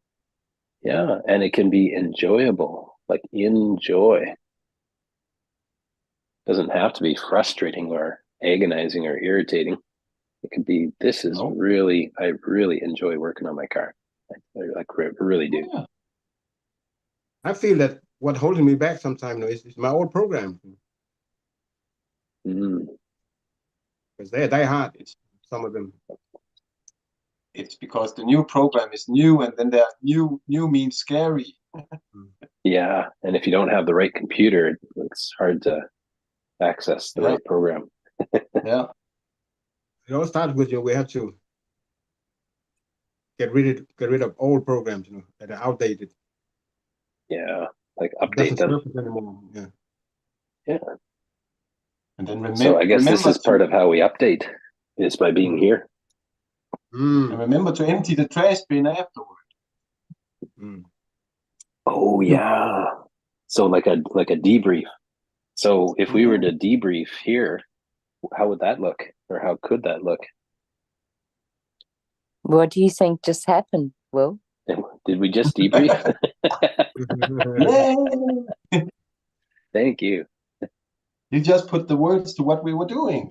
Yeah, and it can be enjoyable, like enjoy. Doesn't have to be frustrating or agonizing or irritating. It could be, this is No. really, I really enjoy working on my car. I really do. Yeah. I feel that what holding me back sometimes is my old program. Mm. Because they die hard, some of them. It's because the new program is new, and then new means scary. Yeah, and if you don't have the right computer, it's hard to access the right program. Yeah. It all starts with we have to get rid of old programs, that are outdated. Yeah, like It update doesn't them. surface anymore. Yeah. Yeah. And then So I guess this is part of how we update, is by being here. And remember to empty the trash bin afterward. Oh yeah. So like a debrief. So if we were to debrief here, how would that look? Or how could that look? What do you think just happened, Will? Did we just debrief? Yay! Thank you. You just put the words to what we were doing.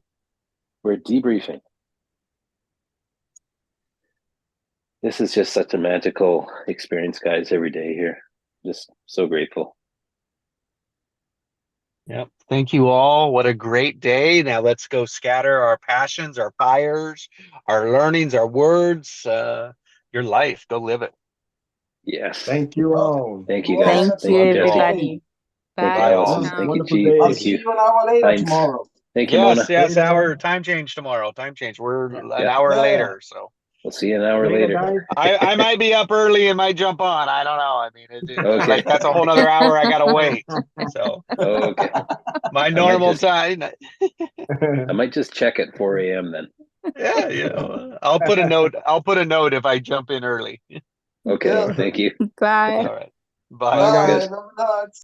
We're debriefing. This is just such a magical experience, guys, every day here. Just so grateful. Yep. Thank you all. What a great day. Now let's go scatter our passions, our fires, our learnings, our words, your life. Go live it. Yes. Thank you all. Thank you, guys. Thank you, Jesse. everybody. Bye, Allison. Sean. Thank you, Wonderful Chief. day. I'll Thank see you. you an hour later Thanks. tomorrow. Thank you, Mona. Yes, hour time change tomorrow. Time change. We're an hour Yeah. later, so We'll see you an hour later. Guys. I might be up early and might jump on. I don't know. I mean, Okay. like that's a whole nother hour I gotta wait. So Okay. my normal time. I might just check at 4 a.m. then. Yeah. I'll put a note. I'll put a note if I jump in early. Okay. Yeah. Thank you. Bye. All right. Bye. Bye. Good. Love you lots.